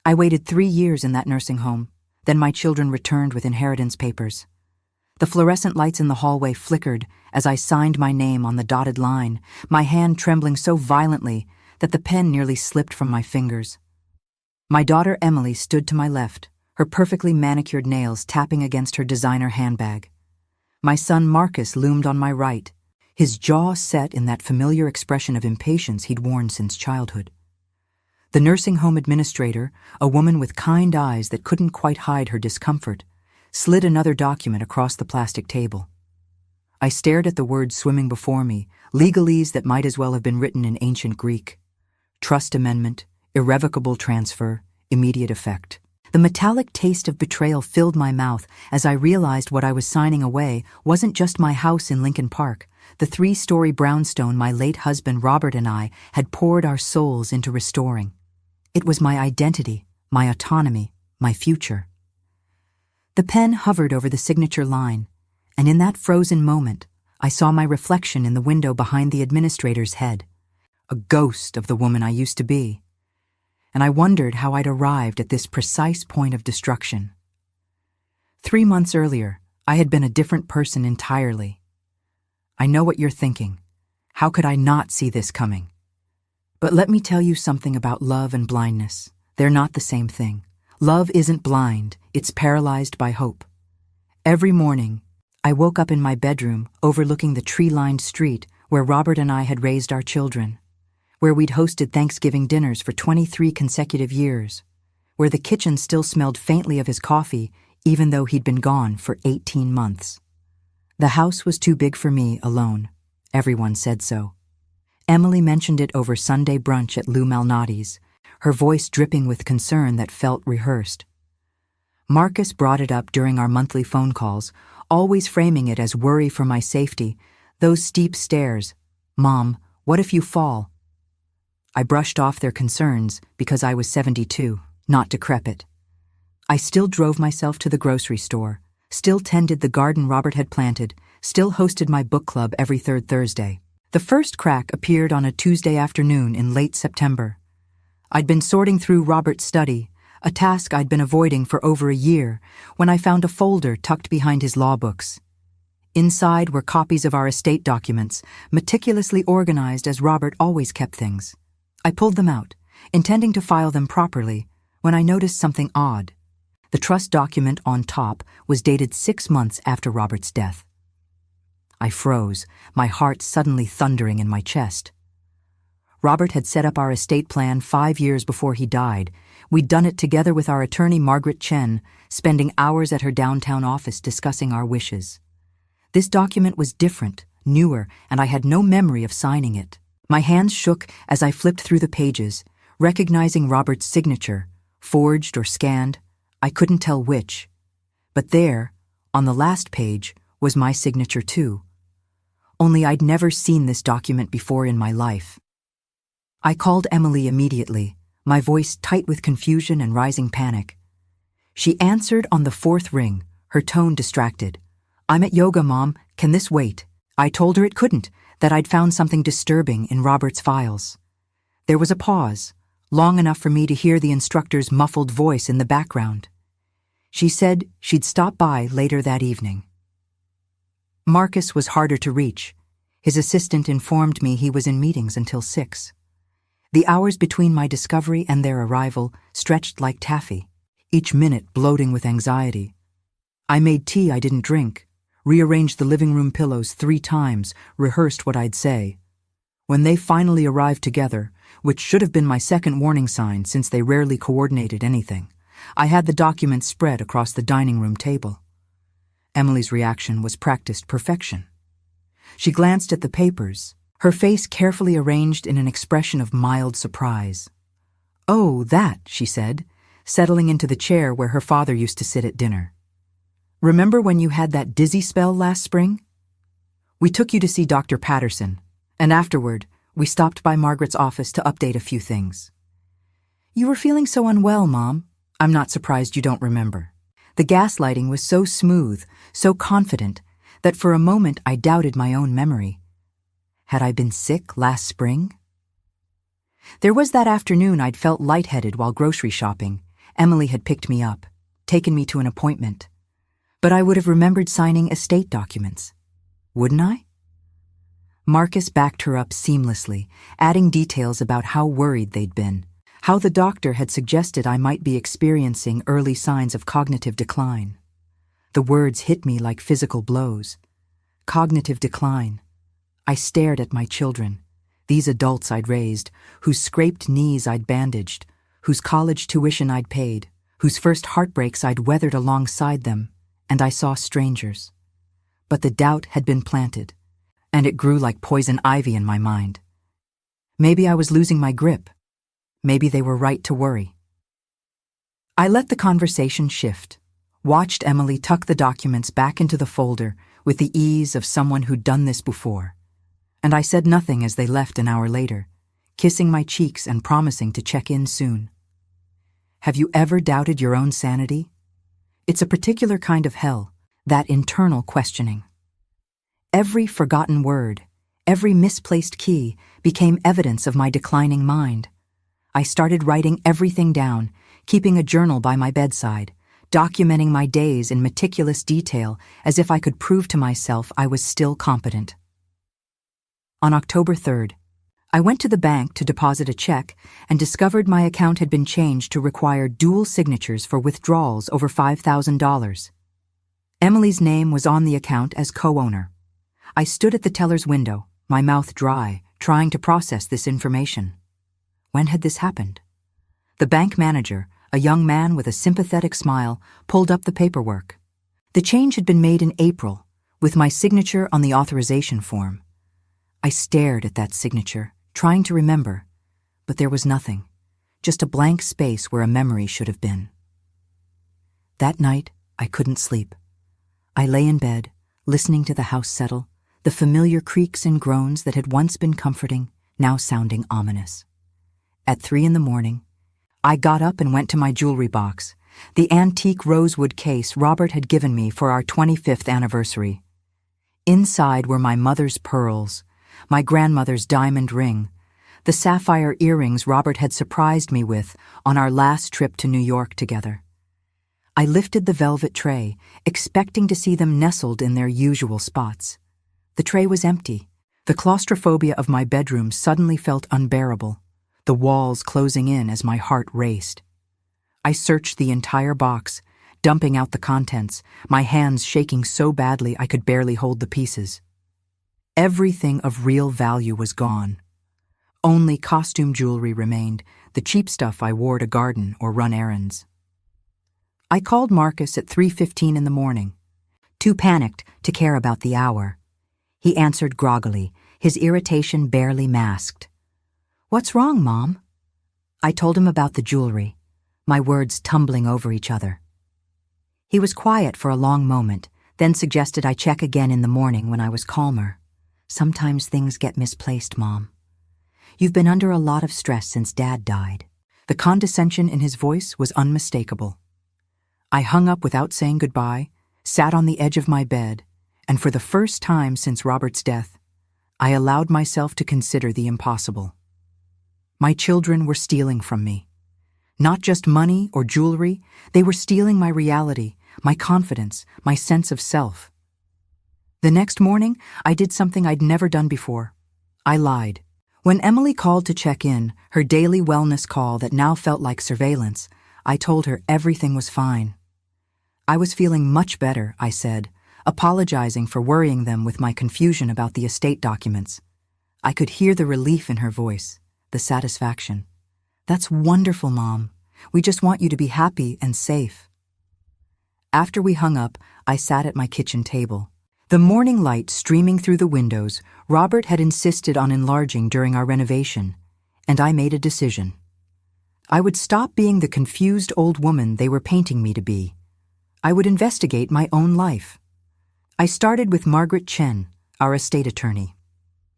I waited 3 years in that nursing home. Then my children returned with inheritance papers. The fluorescent lights in the hallway flickered as I signed my name on the dotted line, my hand trembling so violently that the pen nearly slipped from my fingers. My daughter Emily stood to my left, her perfectly manicured nails tapping against her designer handbag. My son Marcus loomed on my right, his jaw set in that familiar expression of impatience he'd worn since childhood. The nursing home administrator, a woman with kind eyes that couldn't quite hide her discomfort, slid another document across the plastic table. I stared at the words swimming before me, legalese that might as well have been written in ancient Greek. Trust amendment, irrevocable transfer, immediate effect. The metallic taste of betrayal filled my mouth as I realized what I was signing away wasn't just my house in Lincoln Park, the 3-story brownstone my late husband Robert and I had poured our souls into restoring. It was my identity, my autonomy, my future. The pen hovered over the signature line, and in that frozen moment, I saw my reflection in the window behind the administrator's head, a ghost of the woman I used to be. And I wondered how I'd arrived at this precise point of destruction. 3 months earlier, I had been a different person entirely. I know what you're thinking. How could I not see this coming? But let me tell you something about love and blindness. They're not the same thing. Love isn't blind, it's paralyzed by hope. Every morning, I woke up in my bedroom overlooking the tree-lined street where Robert and I had raised our children, where we'd hosted Thanksgiving dinners for 23 consecutive years, where the kitchen still smelled faintly of his coffee even though he'd been gone for 18 months. The house was too big for me alone. Everyone said so. Emily mentioned it over Sunday brunch at Lou Malnati's, her voice dripping with concern that felt rehearsed. Marcus brought it up during our monthly phone calls, always framing it as worry for my safety, those steep stairs. Mom, what if you fall? I brushed off their concerns because I was 72, not decrepit. I still drove myself to the grocery store, still tended the garden Robert had planted, still hosted my book club every third Thursday. The first crack appeared on a Tuesday afternoon in late September. I'd been sorting through Robert's study, a task I'd been avoiding for over a year, when I found a folder tucked behind his law books. Inside were copies of our estate documents, meticulously organized as Robert always kept things. I pulled them out, intending to file them properly, when I noticed something odd. The trust document on top was dated 6 months after Robert's death. I froze, my heart suddenly thundering in my chest. Robert had set up our estate plan 5 years before he died. We'd done it together with our attorney Margaret Chen, spending hours at her downtown office discussing our wishes. This document was different, newer, and I had no memory of signing it. My hands shook as I flipped through the pages, recognizing Robert's signature, forged or scanned. I couldn't tell which. But there, on the last page, was my signature too. Only I'd never seen this document before in my life. I called Emily immediately, my voice tight with confusion and rising panic. She answered on the 4th ring, her tone distracted. "I'm at yoga, Mom. Can this wait?" I told her it couldn't, that I'd found something disturbing in Robert's files. There was a pause, long enough for me to hear the instructor's muffled voice in the background. She said she'd stop by later that evening. Marcus was harder to reach. His assistant informed me he was in meetings until 6. The hours between my discovery and their arrival stretched like taffy, each minute bloating with anxiety. I made tea I didn't drink, rearranged the living room pillows 3 times, rehearsed what I'd say. When they finally arrived together, which should have been my second warning sign since they rarely coordinated anything, I had the document spread across the dining room table. Emily's reaction was practiced perfection. She glanced at the papers, her face carefully arranged in an expression of mild surprise. "Oh, that," she said, settling into the chair where her father used to sit at dinner. "Remember when you had that dizzy spell last spring? We took you to see Dr. Patterson, and afterward, we stopped by Margaret's office to update a few things. You were feeling so unwell, Mom. I'm not surprised you don't remember." The gaslighting was so smooth, so confident, that for a moment I doubted my own memory. Had I been sick last spring? There was that afternoon I'd felt lightheaded while grocery shopping, Emily had picked me up, taken me to an appointment. But I would have remembered signing estate documents. Wouldn't I? Marcus backed her up seamlessly, adding details about how worried they'd been, how the doctor had suggested I might be experiencing early signs of cognitive decline. The words hit me like physical blows. Cognitive decline. I stared at my children, these adults I'd raised, whose scraped knees I'd bandaged, whose college tuition I'd paid, whose first heartbreaks I'd weathered alongside them, and I saw strangers. But the doubt had been planted, and it grew like poison ivy in my mind. Maybe I was losing my grip. Maybe they were right to worry. I let the conversation shift, watched Emily tuck the documents back into the folder with the ease of someone who'd done this before, and I said nothing as they left an hour later, kissing my cheeks and promising to check in soon. Have you ever doubted your own sanity? It's a particular kind of hell, that internal questioning. Every forgotten word, every misplaced key became evidence of my declining mind. I started writing everything down, keeping a journal by my bedside, documenting my days in meticulous detail as if I could prove to myself I was still competent. On October 3rd, I went to the bank to deposit a check and discovered my account had been changed to require dual signatures for withdrawals over $5,000. Emily's name was on the account as co-owner. I stood at the teller's window, my mouth dry, trying to process this information. When had this happened? The bank manager, a young man with a sympathetic smile, pulled up the paperwork. The change had been made in April, with my signature on the authorization form. I stared at that signature, trying to remember, but there was nothing, just a blank space where a memory should have been. That night, I couldn't sleep. I lay in bed, listening to the house settle, the familiar creaks and groans that had once been comforting, now sounding ominous. At 3 a.m, I got up and went to my jewelry box, the antique rosewood case Robert had given me for our 25th anniversary. Inside were my mother's pearls, my grandmother's diamond ring, the sapphire earrings Robert had surprised me with on our last trip to New York together. I lifted the velvet tray, expecting to see them nestled in their usual spots. The tray was empty. The claustrophobia of my bedroom suddenly felt unbearable, the walls closing in as my heart raced. I searched the entire box, dumping out the contents, my hands shaking so badly I could barely hold the pieces. Everything of real value was gone. Only costume jewelry remained, the cheap stuff I wore to garden or run errands. I called Marcus at 3:15 a.m, too panicked to care about the hour. He answered groggily, his irritation barely masked. "What's wrong, Mom?" I told him about the jewelry, my words tumbling over each other. He was quiet for a long moment, then suggested I check again in the morning when I was calmer. "Sometimes things get misplaced, Mom. You've been under a lot of stress since Dad died." The condescension in his voice was unmistakable. I hung up without saying goodbye, sat on the edge of my bed, and for the first time since Robert's death, I allowed myself to consider the impossible. My children were stealing from me. Not just money or jewelry, they were stealing my reality, my confidence, my sense of self. The next morning, I did something I'd never done before. I lied. When Emily called to check in, her daily wellness call that now felt like surveillance, I told her everything was fine. I was feeling much better, I said, apologizing for worrying them with my confusion about the estate documents. I could hear the relief in her voice, the satisfaction. "That's wonderful, Mom. We just want you to be happy and safe." After we hung up, I sat at my kitchen table. The morning light streaming through the windows, Robert had insisted on enlarging during our renovation, and I made a decision. I would stop being the confused old woman they were painting me to be. I would investigate my own life. I started with Margaret Chen, our estate attorney.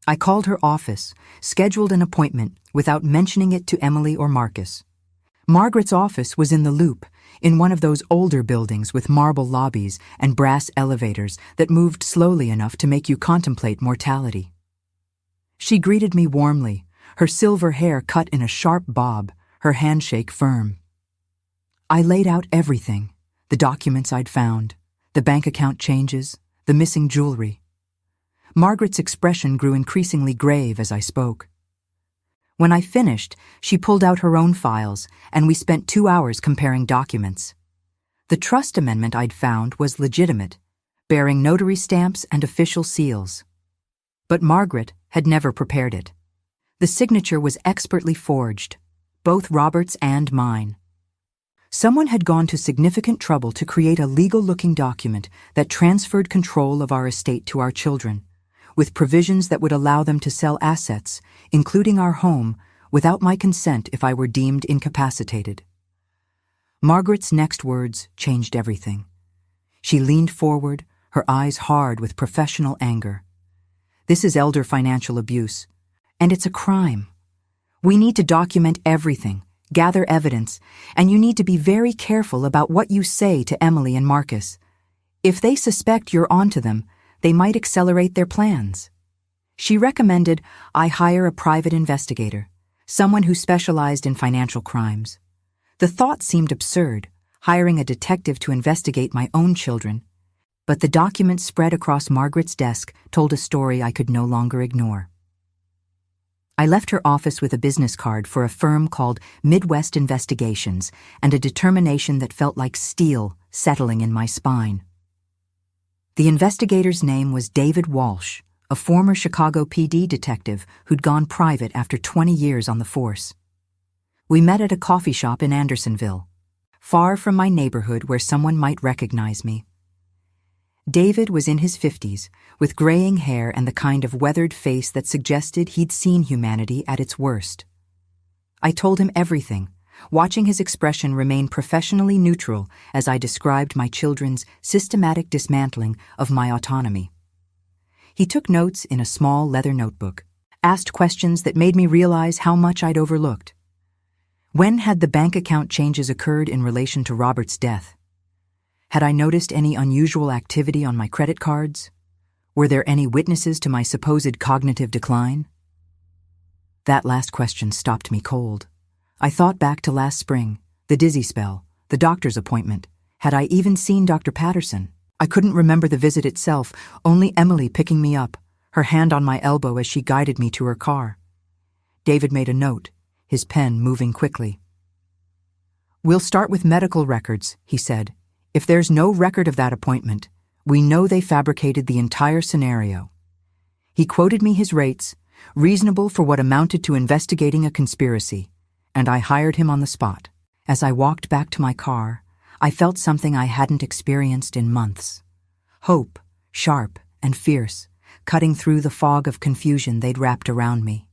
I called her office, scheduled an appointment without mentioning it to Emily or Marcus. Margaret's office was in the Loop, in one of those older buildings with marble lobbies and brass elevators that moved slowly enough to make you contemplate mortality. She greeted me warmly, her silver hair cut in a sharp bob, her handshake firm. I laid out everything: the documents I'd found, the bank account changes, the missing jewelry. Margaret's expression grew increasingly grave as I spoke. When I finished, she pulled out her own files, and we spent 2 hours comparing documents. The trust amendment I'd found was legitimate, bearing notary stamps and official seals. But Margaret had never prepared it. The signature was expertly forged, both Robert's and mine. Someone had gone to significant trouble to create a legal-looking document that transferred control of our estate to our children, with provisions that would allow them to sell assets, including our home, without my consent if I were deemed incapacitated. Margaret's next words changed everything. She leaned forward, her eyes hard with professional anger. "This is elder financial abuse, and it's a crime. We need to document everything, gather evidence, and you need to be very careful about what you say to Emily and Marcus. If they suspect you're onto them, they might accelerate their plans." She recommended I hire a private investigator, someone who specialized in financial crimes. The thought seemed absurd, hiring a detective to investigate my own children, but the document spread across Margaret's desk told a story I could no longer ignore. I left her office with a business card for a firm called Midwest Investigations and a determination that felt like steel settling in my spine. The investigator's name was David Walsh, a former Chicago PD detective who'd gone private after 20 years on the force. We met at a coffee shop in Andersonville, far from my neighborhood where someone might recognize me. David was in his 50s, with graying hair and the kind of weathered face that suggested he'd seen humanity at its worst. I told him everything, watching his expression remain professionally neutral as I described my children's systematic dismantling of my autonomy. He took notes in a small leather notebook, asked questions that made me realize how much I'd overlooked. When had the bank account changes occurred in relation to Robert's death? Had I noticed any unusual activity on my credit cards? Were there any witnesses to my supposed cognitive decline? That last question stopped me cold. I thought back to last spring, the dizzy spell, the doctor's appointment. Had I even seen Dr. Patterson? I couldn't remember the visit itself, only Emily picking me up, her hand on my elbow as she guided me to her car. David made a note, his pen moving quickly. "We'll start with medical records," he said. "If there's no record of that appointment, we know they fabricated the entire scenario." He quoted me his rates, reasonable for what amounted to investigating a conspiracy, and I hired him on the spot. As I walked back to my car, I felt something I hadn't experienced in months. Hope, sharp and fierce, cutting through the fog of confusion they'd wrapped around me.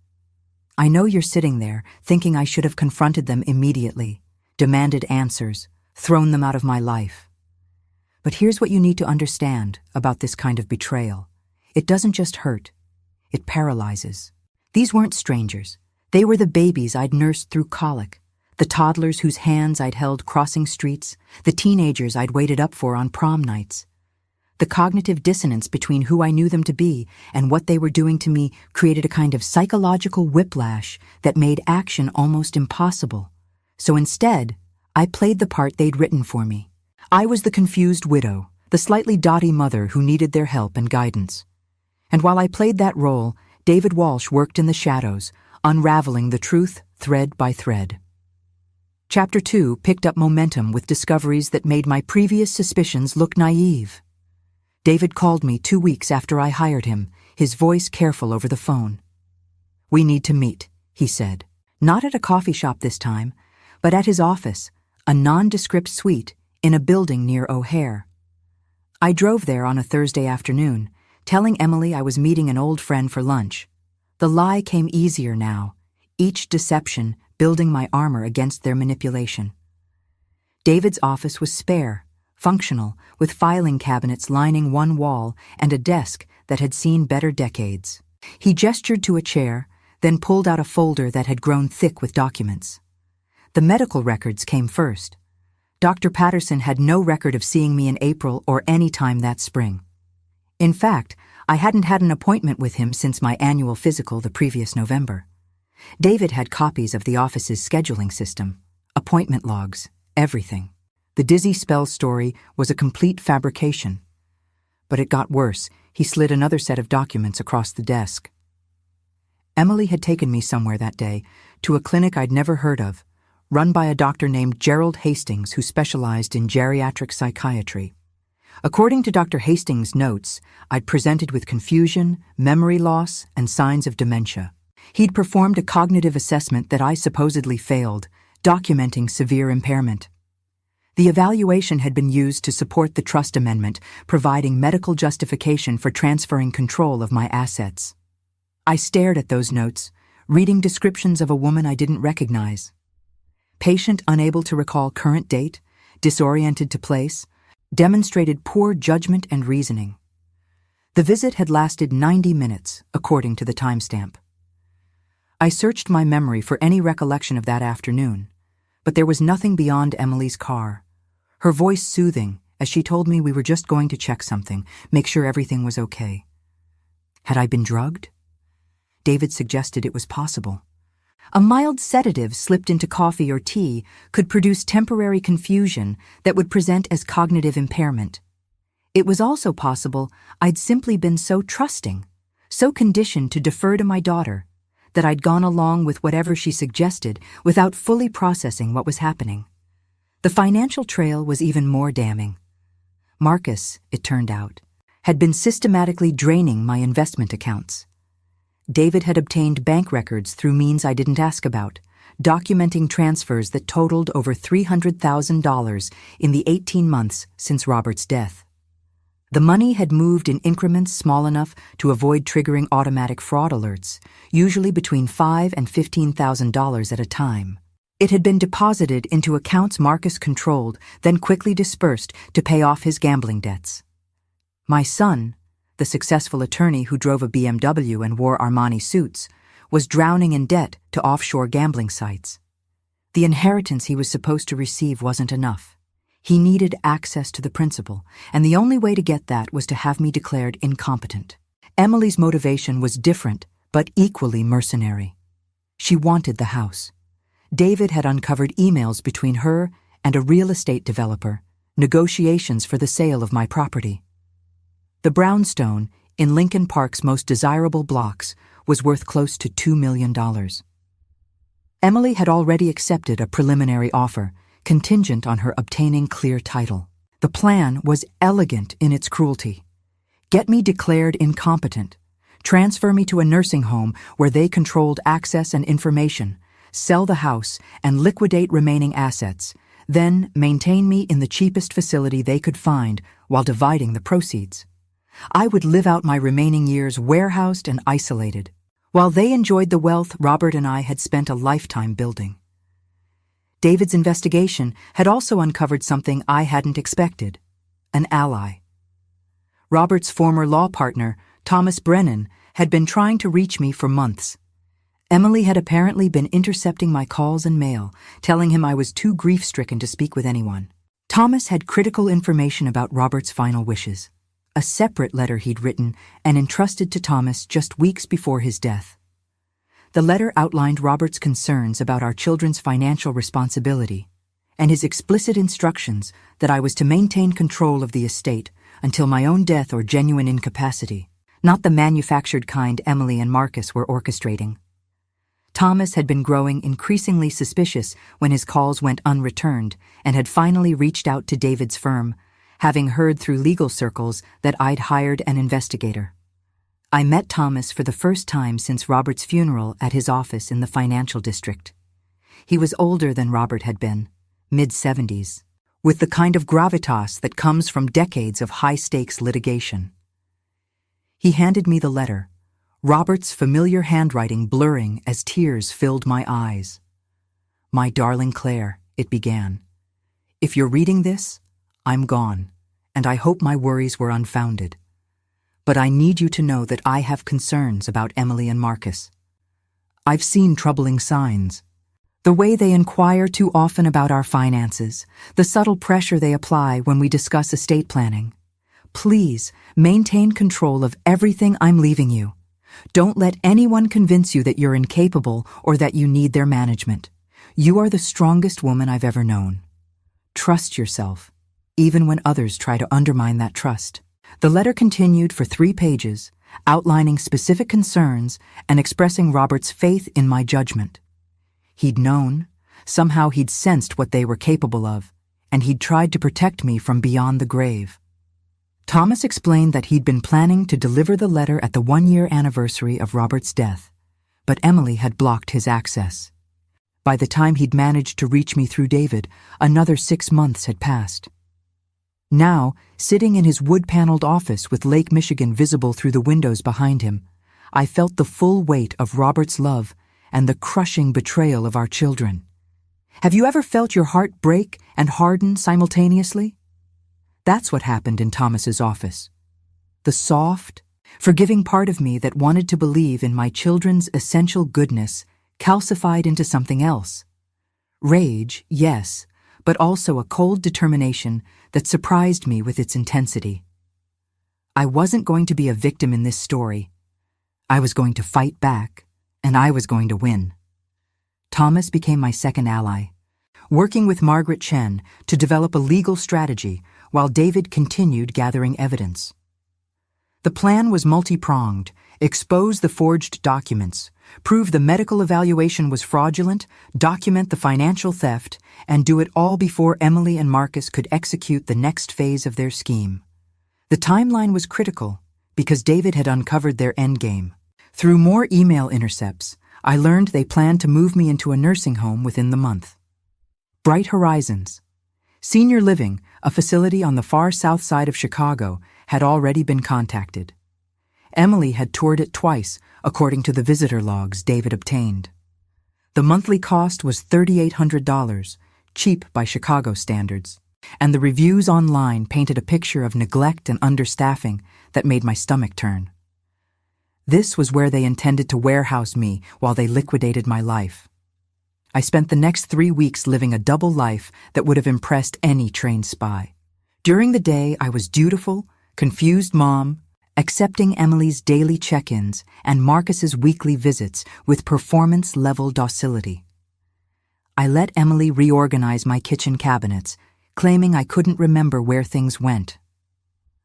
I know you're sitting there, thinking I should have confronted them immediately, demanded answers, thrown them out of my life. But here's what you need to understand about this kind of betrayal. It doesn't just hurt, it paralyzes. These weren't strangers. They were the babies I'd nursed through colic, the toddlers whose hands I'd held crossing streets, the teenagers I'd waited up for on prom nights. The cognitive dissonance between who I knew them to be and what they were doing to me created a kind of psychological whiplash that made action almost impossible. So instead, I played the part they'd written for me. I was the confused widow, the slightly dotty mother who needed their help and guidance. And while I played that role, David Walsh worked in the shadows, unraveling the truth thread by thread. Chapter 2 picked up momentum with discoveries that made my previous suspicions look naive. David called me 2 weeks after I hired him, his voice careful over the phone. "We need to meet," he said. Not at a coffee shop this time, but at his office, a nondescript suite in a building near O'Hare. I drove there on a Thursday afternoon, telling Emily I was meeting an old friend for lunch. The lie came easier now, each deception building my armor against their manipulation. David's office was spare, functional, with filing cabinets lining one wall and a desk that had seen better decades. He gestured to a chair, then pulled out a folder that had grown thick with documents. The medical records came first. Dr. Patterson had no record of seeing me in April or any time that spring. In fact, I hadn't had an appointment with him since my annual physical the previous November. David had copies of the office's scheduling system, appointment logs, Everything. The dizzy spell story was a complete fabrication. But it got worse. He slid another set of documents across the desk. Emily had taken me somewhere that day, to a clinic I'd never heard of, run by a doctor named Gerald Hastings who specialized in geriatric psychiatry. According to Dr. Hastings' notes, I'd presented with confusion, memory loss, and signs of dementia. He'd performed a cognitive assessment that I supposedly failed, documenting severe impairment. The evaluation had been used to support the trust amendment, providing medical justification for transferring control of my assets. I stared at those notes, reading descriptions of a woman I didn't recognize. Patient unable to recall current date, disoriented to place, demonstrated poor judgment and reasoning. The visit had lasted 90 minutes, according to the timestamp. I searched my memory for any recollection of that afternoon, but there was nothing beyond Emily's car. Her voice soothing as she told me we were just going to check something, make sure everything was okay. Had I been drugged? David suggested it was possible. A mild sedative slipped into coffee or tea could produce temporary confusion that would present as cognitive impairment. It was also possible I'd simply been so trusting, so conditioned to defer to my daughter, that I'd gone along with whatever she suggested without fully processing what was happening. The financial trail was even more damning. Marcus, it turned out, had been systematically draining my investment accounts. David had obtained bank records through means I didn't ask about, documenting transfers that totaled over $300,000 in the 18 months since Robert's death. The money had moved in increments small enough to avoid triggering automatic fraud alerts, usually between $5,000 and $15,000 at a time. It had been deposited into accounts Marcus controlled, then quickly dispersed to pay off his gambling debts. My son, the successful attorney who drove a BMW and wore Armani suits, was drowning in debt to offshore gambling sites. The inheritance he was supposed to receive wasn't enough. He needed access to the principal, and the only way to get that was to have me declared incompetent. Emily's motivation was different, but equally mercenary. She wanted the house. David had uncovered emails between her and a real estate developer, negotiations for the sale of my property. The brownstone, in Lincoln Park's most desirable blocks, was worth close to $2 million. Emily had already accepted a preliminary offer, contingent on her obtaining clear title. The plan was elegant in its cruelty. Get me declared incompetent, transfer me to a nursing home where they controlled access and information, sell the house, and liquidate remaining assets, then maintain me in the cheapest facility they could find while dividing the proceeds. I would live out my remaining years warehoused and isolated, while they enjoyed the wealth Robert and I had spent a lifetime building. David's investigation had also uncovered something I hadn't expected: an ally. Robert's former law partner, Thomas Brennan, had been trying to reach me for months. Emily had apparently been intercepting my calls and mail, telling him I was too grief-stricken to speak with anyone. Thomas had critical information about Robert's final wishes, a separate letter he'd written and entrusted to Thomas just weeks before his death. The letter outlined Robert's concerns about our children's financial responsibility and his explicit instructions that I was to maintain control of the estate until my own death or genuine incapacity, not the manufactured kind Emily and Marcus were orchestrating. Thomas had been growing increasingly suspicious when his calls went unreturned and had finally reached out to David's firm, having heard through legal circles that I'd hired an investigator. I met Thomas for the first time since Robert's funeral at his office in the financial district. He was older than Robert had been, mid-70s, with the kind of gravitas that comes from decades of high-stakes litigation. He handed me the letter, Robert's familiar handwriting blurring as tears filled my eyes. "My darling Claire," it began, "if you're reading this, I'm gone, and I hope my worries were unfounded. But I need you to know that I have concerns about Emily and Marcus. I've seen troubling signs. The way they inquire too often about our finances, the subtle pressure they apply when we discuss estate planning. Please maintain control of everything I'm leaving you. Don't let anyone convince you that you're incapable or that you need their management. You are the strongest woman I've ever known. Trust yourself, even when others try to undermine that trust. The letter continued for 3 pages, outlining specific concerns and expressing Robert's faith in my judgment. He'd known, somehow he'd sensed what they were capable of, and he'd tried to protect me from beyond the grave. Thomas explained that he'd been planning to deliver the letter at the 1-year anniversary of Robert's death, but Emily had blocked his access. By the time he'd managed to reach me through David, another 6 months had passed. Now, sitting in his wood-paneled office with Lake Michigan visible through the windows behind him, I felt the full weight of Robert's love and the crushing betrayal of our children. Have you ever felt your heart break and harden simultaneously? That's what happened in Thomas's office. The soft, forgiving part of me that wanted to believe in my children's essential goodness calcified into something else. Rage, yes, but also a cold determination that surprised me with its intensity. I wasn't going to be a victim in this story. I was going to fight back, and I was going to win. Thomas became my second ally, working with Margaret Chen to develop a legal strategy while David continued gathering evidence. The plan was multi-pronged: expose the forged documents, prove the medical evaluation was fraudulent, document the financial theft, and do it all before Emily and Marcus could execute the next phase of their scheme. The timeline was critical because David had uncovered their endgame. Through more email intercepts, I learned they planned to move me into a nursing home within the month. Bright Horizons. Senior Living, a facility on the far south side of Chicago, had already been contacted. Emily had toured it twice, according to the visitor logs David obtained. The monthly cost was $3,800, cheap by Chicago standards, and the reviews online painted a picture of neglect and understaffing that made my stomach turn. This was where they intended to warehouse me while they liquidated my life. I spent the next 3 weeks living a double life that would have impressed any trained spy. During the day, I was dutiful, confused mom, accepting Emily's daily check-ins and Marcus's weekly visits with performance-level docility. I let Emily reorganize my kitchen cabinets, claiming I couldn't remember where things went.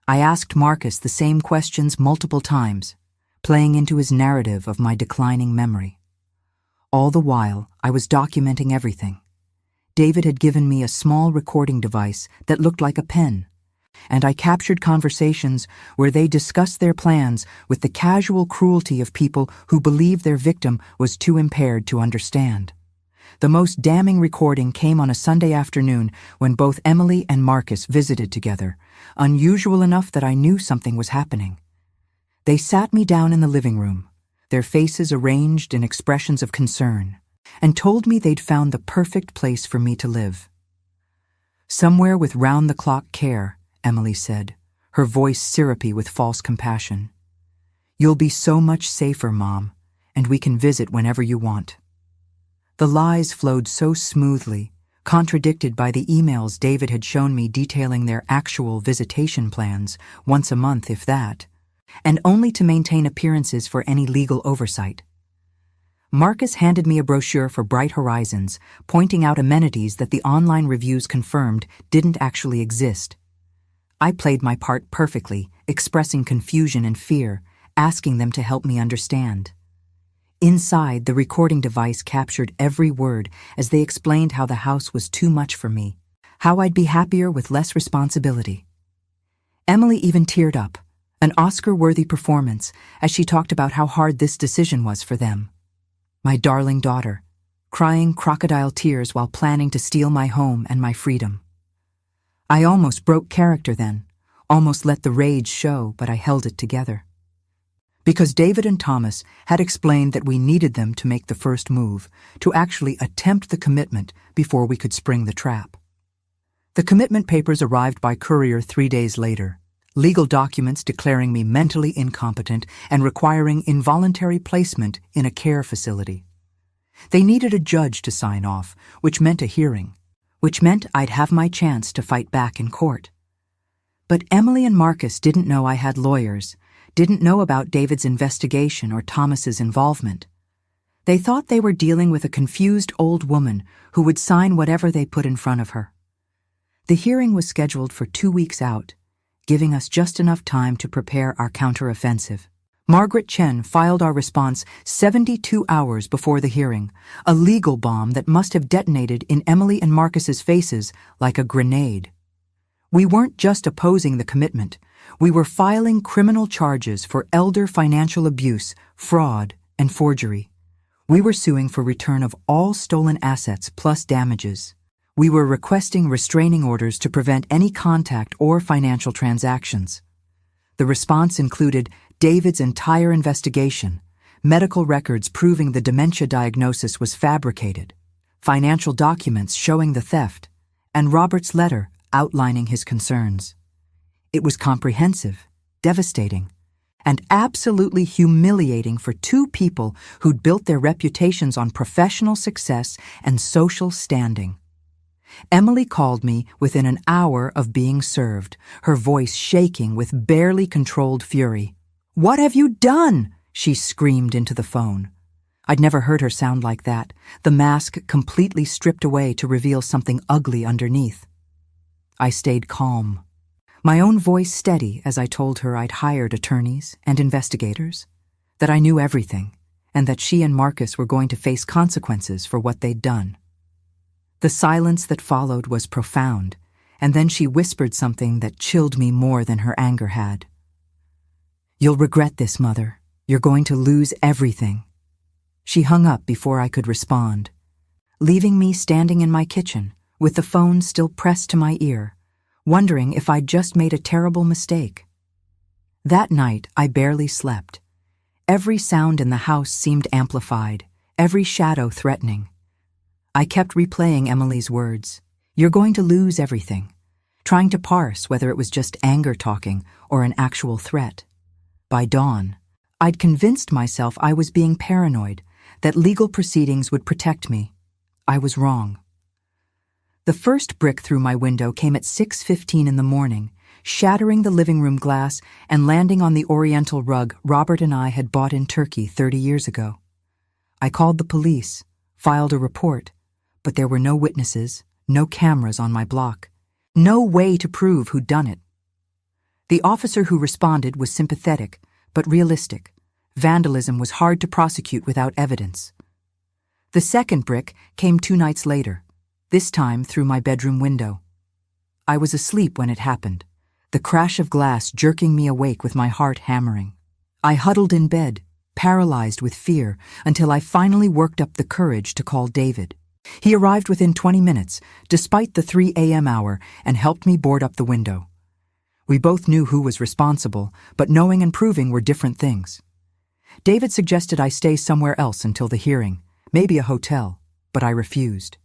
I asked Marcus the same questions multiple times, playing into his narrative of my declining memory. All the while, I was documenting everything. David had given me a small recording device that looked like a pen, and I captured conversations where they discussed their plans with the casual cruelty of people who believed their victim was too impaired to understand. The most damning recording came on a Sunday afternoon when both Emily and Marcus visited together, unusual enough that I knew something was happening. They sat me down in the living room, their faces arranged in expressions of concern, and told me they'd found the perfect place for me to live. Somewhere with round-the-clock care, Emily said, her voice syrupy with false compassion. You'll be so much safer, Mom, and we can visit whenever you want. The lies flowed so smoothly, contradicted by the emails David had shown me detailing their actual visitation plans, once a month if that, and only to maintain appearances for any legal oversight. Marcus handed me a brochure for Bright Horizons, pointing out amenities that the online reviews confirmed didn't actually exist. I played my part perfectly, expressing confusion and fear, asking them to help me understand. Inside, the recording device captured every word as they explained how the house was too much for me, how I'd be happier with less responsibility. Emily even teared up, an Oscar-worthy performance, as she talked about how hard this decision was for them. My darling daughter, crying crocodile tears while planning to steal my home and my freedom. I almost broke character then, almost let the rage show, but I held it together. Because David and Thomas had explained that we needed them to make the first move, to actually attempt the commitment before we could spring the trap. The commitment papers arrived by courier 3 days later, legal documents declaring me mentally incompetent and requiring involuntary placement in a care facility. They needed a judge to sign off, which meant a hearing, which meant I'd have my chance to fight back in court. But Emily and Marcus didn't know I had lawyers, didn't know about David's investigation or Thomas's involvement. They thought they were dealing with a confused old woman who would sign whatever they put in front of her. The hearing was scheduled for 2 weeks out, giving us just enough time to prepare our counteroffensive. Margaret Chen filed our response 72 hours before the hearing, a legal bomb that must have detonated in Emily and Marcus's faces like a grenade. We weren't just opposing the commitment, we were filing criminal charges for elder financial abuse, fraud, and forgery. We were suing for return of all stolen assets plus damages. We were requesting restraining orders to prevent any contact or financial transactions. The response included David's entire investigation, medical records proving the dementia diagnosis was fabricated, financial documents showing the theft, and Robert's letter outlining his concerns. It was comprehensive, devastating, and absolutely humiliating for two people who'd built their reputations on professional success and social standing. Emily called me within an hour of being served, her voice shaking with barely controlled fury. "What have you done?" she screamed into the phone. I'd never heard her sound like that, the mask completely stripped away to reveal something ugly underneath. I stayed calm, my own voice steady as I told her I'd hired attorneys and investigators, that I knew everything, and that she and Marcus were going to face consequences for what they'd done. The silence that followed was profound, and then she whispered something that chilled me more than her anger had. "You'll regret this, Mother. You're going to lose everything." She hung up before I could respond, leaving me standing in my kitchen with the phone still pressed to my ear, wondering if I'd just made a terrible mistake. That night, I barely slept. Every sound in the house seemed amplified, every shadow threatening. I kept replaying Emily's words, "You're going to lose everything," trying to parse whether it was just anger talking or an actual threat. By dawn, I'd convinced myself I was being paranoid, that legal proceedings would protect me. I was wrong. The first brick through my window came at 6:15 in the morning, shattering the living room glass and landing on the oriental rug Robert and I had bought in Turkey 30 years ago. I called the police, filed a report, but there were no witnesses, no cameras on my block, no way to prove who'd done it. The officer who responded was sympathetic, but realistic. Vandalism was hard to prosecute without evidence. The second brick came 2 nights later, this time through my bedroom window. I was asleep when it happened, the crash of glass jerking me awake with my heart hammering. I huddled in bed, paralyzed with fear, until I finally worked up the courage to call David. He arrived within 20 minutes, despite the 3 a.m. hour, and helped me board up the window. We both knew who was responsible, but knowing and proving were different things. David suggested I stay somewhere else until the hearing, maybe a hotel, but I refused.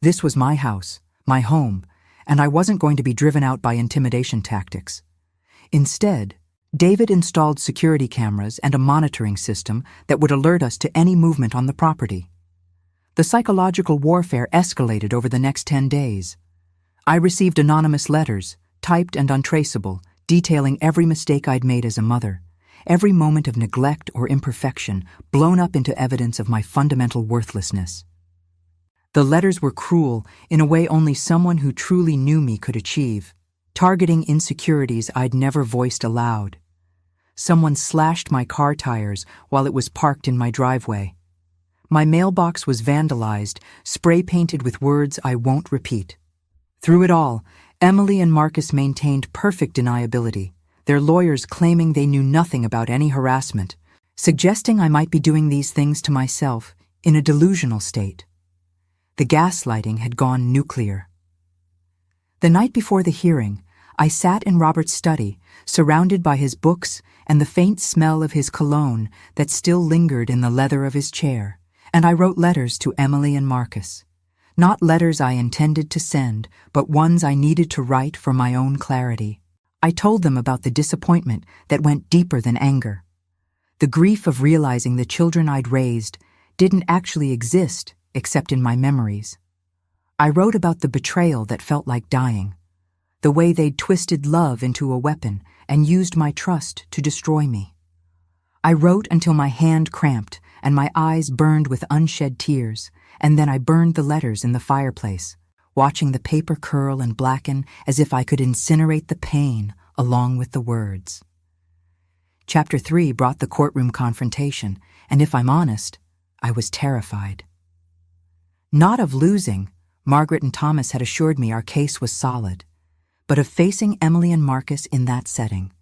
This was my house, my home, and I wasn't going to be driven out by intimidation tactics. Instead, David installed security cameras and a monitoring system that would alert us to any movement on the property. The psychological warfare escalated over the next 10 days. I received anonymous letters, typed and untraceable, detailing every mistake I'd made as a mother, every moment of neglect or imperfection blown up into evidence of my fundamental worthlessness. The letters were cruel in a way only someone who truly knew me could achieve, targeting insecurities I'd never voiced aloud. Someone slashed my car tires while it was parked in my driveway. My mailbox was vandalized, spray-painted with words I won't repeat. Through it all, Emily and Marcus maintained perfect deniability, their lawyers claiming they knew nothing about any harassment, suggesting I might be doing these things to myself in a delusional state. The gaslighting had gone nuclear. The night before the hearing, I sat in Robert's study, surrounded by his books and the faint smell of his cologne that still lingered in the leather of his chair, and I wrote letters to Emily and Marcus. Not letters I intended to send, but ones I needed to write for my own clarity. I told them about the disappointment that went deeper than anger. The grief of realizing the children I'd raised didn't actually exist except in my memories. I wrote about the betrayal that felt like dying, the way they'd twisted love into a weapon and used my trust to destroy me. I wrote until my hand cramped and my eyes burned with unshed tears, and then I burned the letters in the fireplace, watching the paper curl and blacken as if I could incinerate the pain along with the words. Chapter 3 brought the courtroom confrontation, and if I'm honest, I was terrified. Not of losing, Margaret and Thomas had assured me our case was solid, but of facing Emily and Marcus in that setting,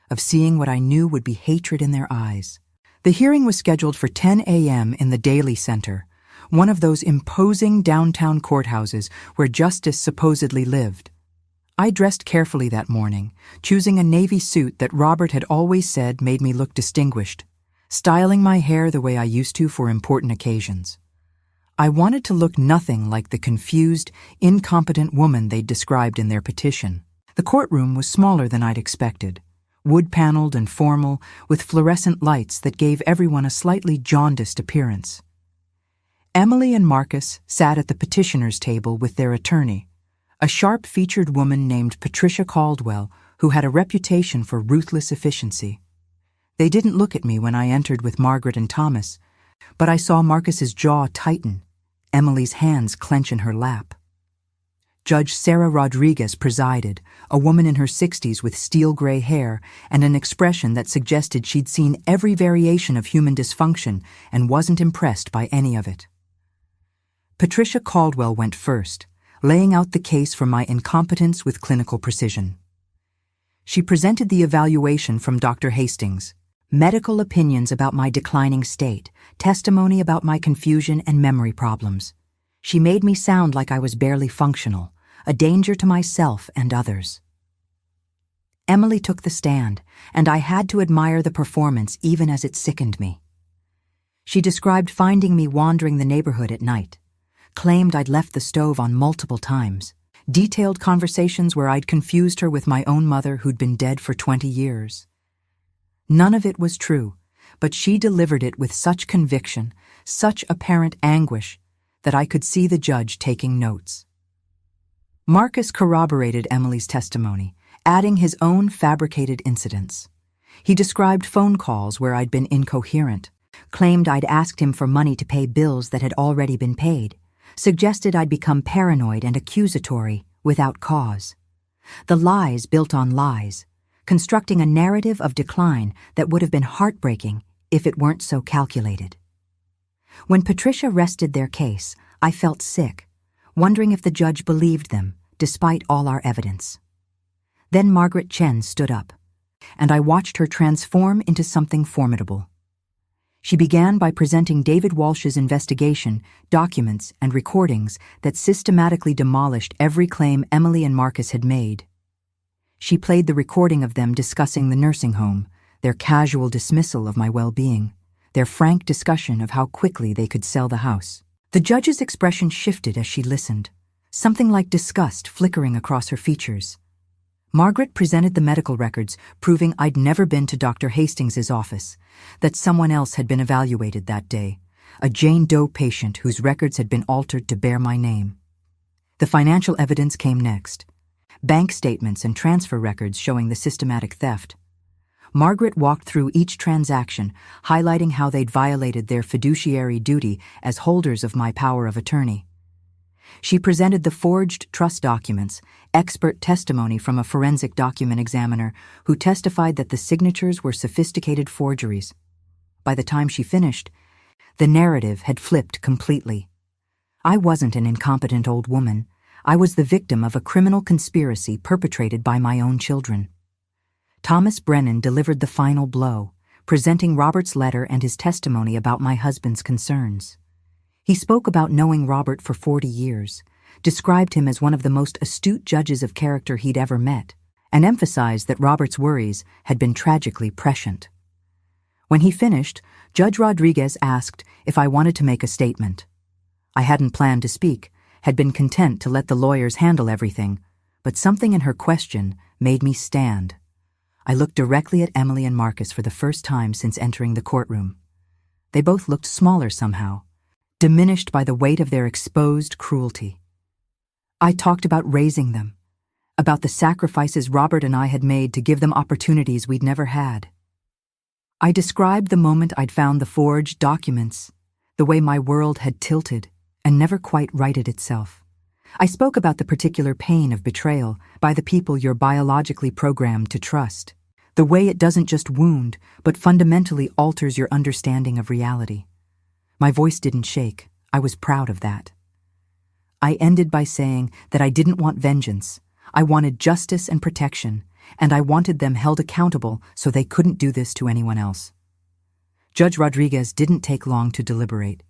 of seeing what I knew would be hatred in their eyes. The hearing was scheduled for 10 a.m. in the Daly Center, one of those imposing downtown courthouses where justice supposedly lived. I dressed carefully that morning, choosing a navy suit that Robert had always said made me look distinguished, styling my hair the way I used to for important occasions. I wanted to look nothing like the confused, incompetent woman they'd described in their petition. The courtroom was smaller than I'd expected, wood-paneled and formal, with fluorescent lights that gave everyone a slightly jaundiced appearance. Emily and Marcus sat at the petitioner's table with their attorney, a sharp-featured woman named Patricia Caldwell who had a reputation for ruthless efficiency. They didn't look at me when I entered with Margaret and Thomas, but I saw Marcus's jaw tighten, Emily's hands clench in her lap. Judge Sarah Rodriguez presided, a woman in her 60s with steel-gray hair and an expression that suggested she'd seen every variation of human dysfunction and wasn't impressed by any of it. Patricia Caldwell went first, laying out the case for my incompetence with clinical precision. She presented the evaluation from Dr. Hastings, medical opinions about my declining state, testimony about my confusion and memory problems. She made me sound like I was barely functional, a danger to myself and others. Emily took the stand, and I had to admire the performance even as it sickened me. She described finding me wandering the neighborhood at night, claimed I'd left the stove on multiple times, detailed conversations where I'd confused her with my own mother who'd been dead for 20 years. None of it was true, but she delivered it with such conviction, such apparent anguish, that I could see the judge taking notes. Marcus corroborated Emily's testimony, adding his own fabricated incidents. He described phone calls where I'd been incoherent, claimed I'd asked him for money to pay bills that had already been paid, suggested I'd become paranoid and accusatory without cause. The lies built on lies, constructing a narrative of decline that would have been heartbreaking if it weren't so calculated. When Patricia rested their case, I felt sick, wondering if the judge believed them, despite all our evidence. Then Margaret Chen stood up, and I watched her transform into something formidable. She began by presenting David Walsh's investigation, documents, and recordings that systematically demolished every claim Emily and Marcus had made. She played the recording of them discussing the nursing home, their casual dismissal of my well-being, their frank discussion of how quickly they could sell the house. The judge's expression shifted as she listened, something like disgust flickering across her features. Margaret presented the medical records, proving I'd never been to Dr. Hastings's office, that someone else had been evaluated that day, a Jane Doe patient whose records had been altered to bear my name. The financial evidence came next, bank statements and transfer records showing the systematic theft. Margaret walked through each transaction, highlighting how they'd violated their fiduciary duty as holders of my power of attorney. She presented the forged trust documents, expert testimony from a forensic document examiner who testified that the signatures were sophisticated forgeries. By the time she finished, the narrative had flipped completely. I wasn't an incompetent old woman. I was the victim of a criminal conspiracy perpetrated by my own children. Thomas Brennan delivered the final blow, presenting Robert's letter and his testimony about my husband's concerns. He spoke about knowing Robert for 40 years, described him as one of the most astute judges of character he'd ever met, and emphasized that Robert's worries had been tragically prescient. When he finished, Judge Rodriguez asked if I wanted to make a statement. I hadn't planned to speak, had been content to let the lawyers handle everything, but something in her question made me stand. I looked directly at Emily and Marcus for the first time since entering the courtroom. They both looked smaller somehow, diminished by the weight of their exposed cruelty. I talked about raising them, about the sacrifices Robert and I had made to give them opportunities we'd never had. I described the moment I'd found the forged documents, the way my world had tilted and never quite righted itself, I spoke about the particular pain of betrayal by the people you're biologically programmed to trust. The way it doesn't just wound, but fundamentally alters your understanding of reality. My voice didn't shake. I was proud of that. I ended by saying that I didn't want vengeance. I wanted justice and protection, and I wanted them held accountable so they couldn't do this to anyone else. Judge Rodriguez didn't take long to deliberate.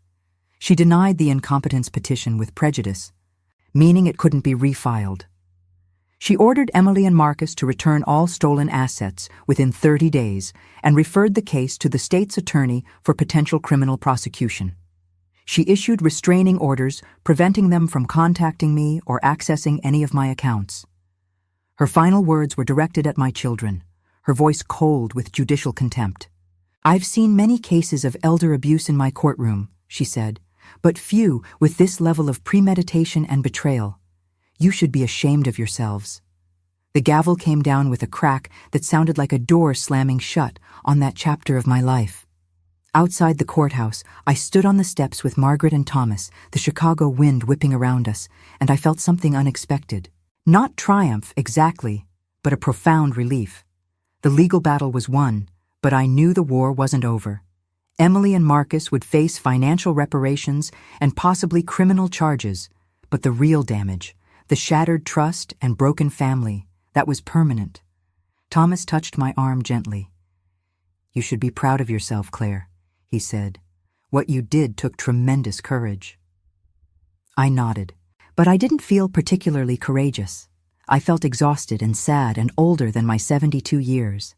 She denied the incompetence petition with prejudice, meaning it couldn't be refiled. She ordered Emily and Marcus to return all stolen assets within 30 days and referred the case to the state's attorney for potential criminal prosecution. She issued restraining orders preventing them from contacting me or accessing any of my accounts. Her final words were directed at my children, her voice cold with judicial contempt. "I've seen many cases of elder abuse in my courtroom," she said, "but few with this level of premeditation and betrayal. You should be ashamed of yourselves." The gavel came down with a crack that sounded like a door slamming shut on that chapter of my life. Outside the courthouse, I stood on the steps with Margaret and Thomas, the Chicago wind whipping around us, and I felt something unexpected. Not triumph, exactly, but a profound relief. The legal battle was won, but I knew the war wasn't over. Emily and Marcus would face financial reparations and possibly criminal charges, but the real damage, the shattered trust and broken family, that was permanent. Thomas touched my arm gently. "You should be proud of yourself, Claire," he said. "What you did took tremendous courage." I nodded, but I didn't feel particularly courageous. I felt exhausted and sad and older than my 72 years.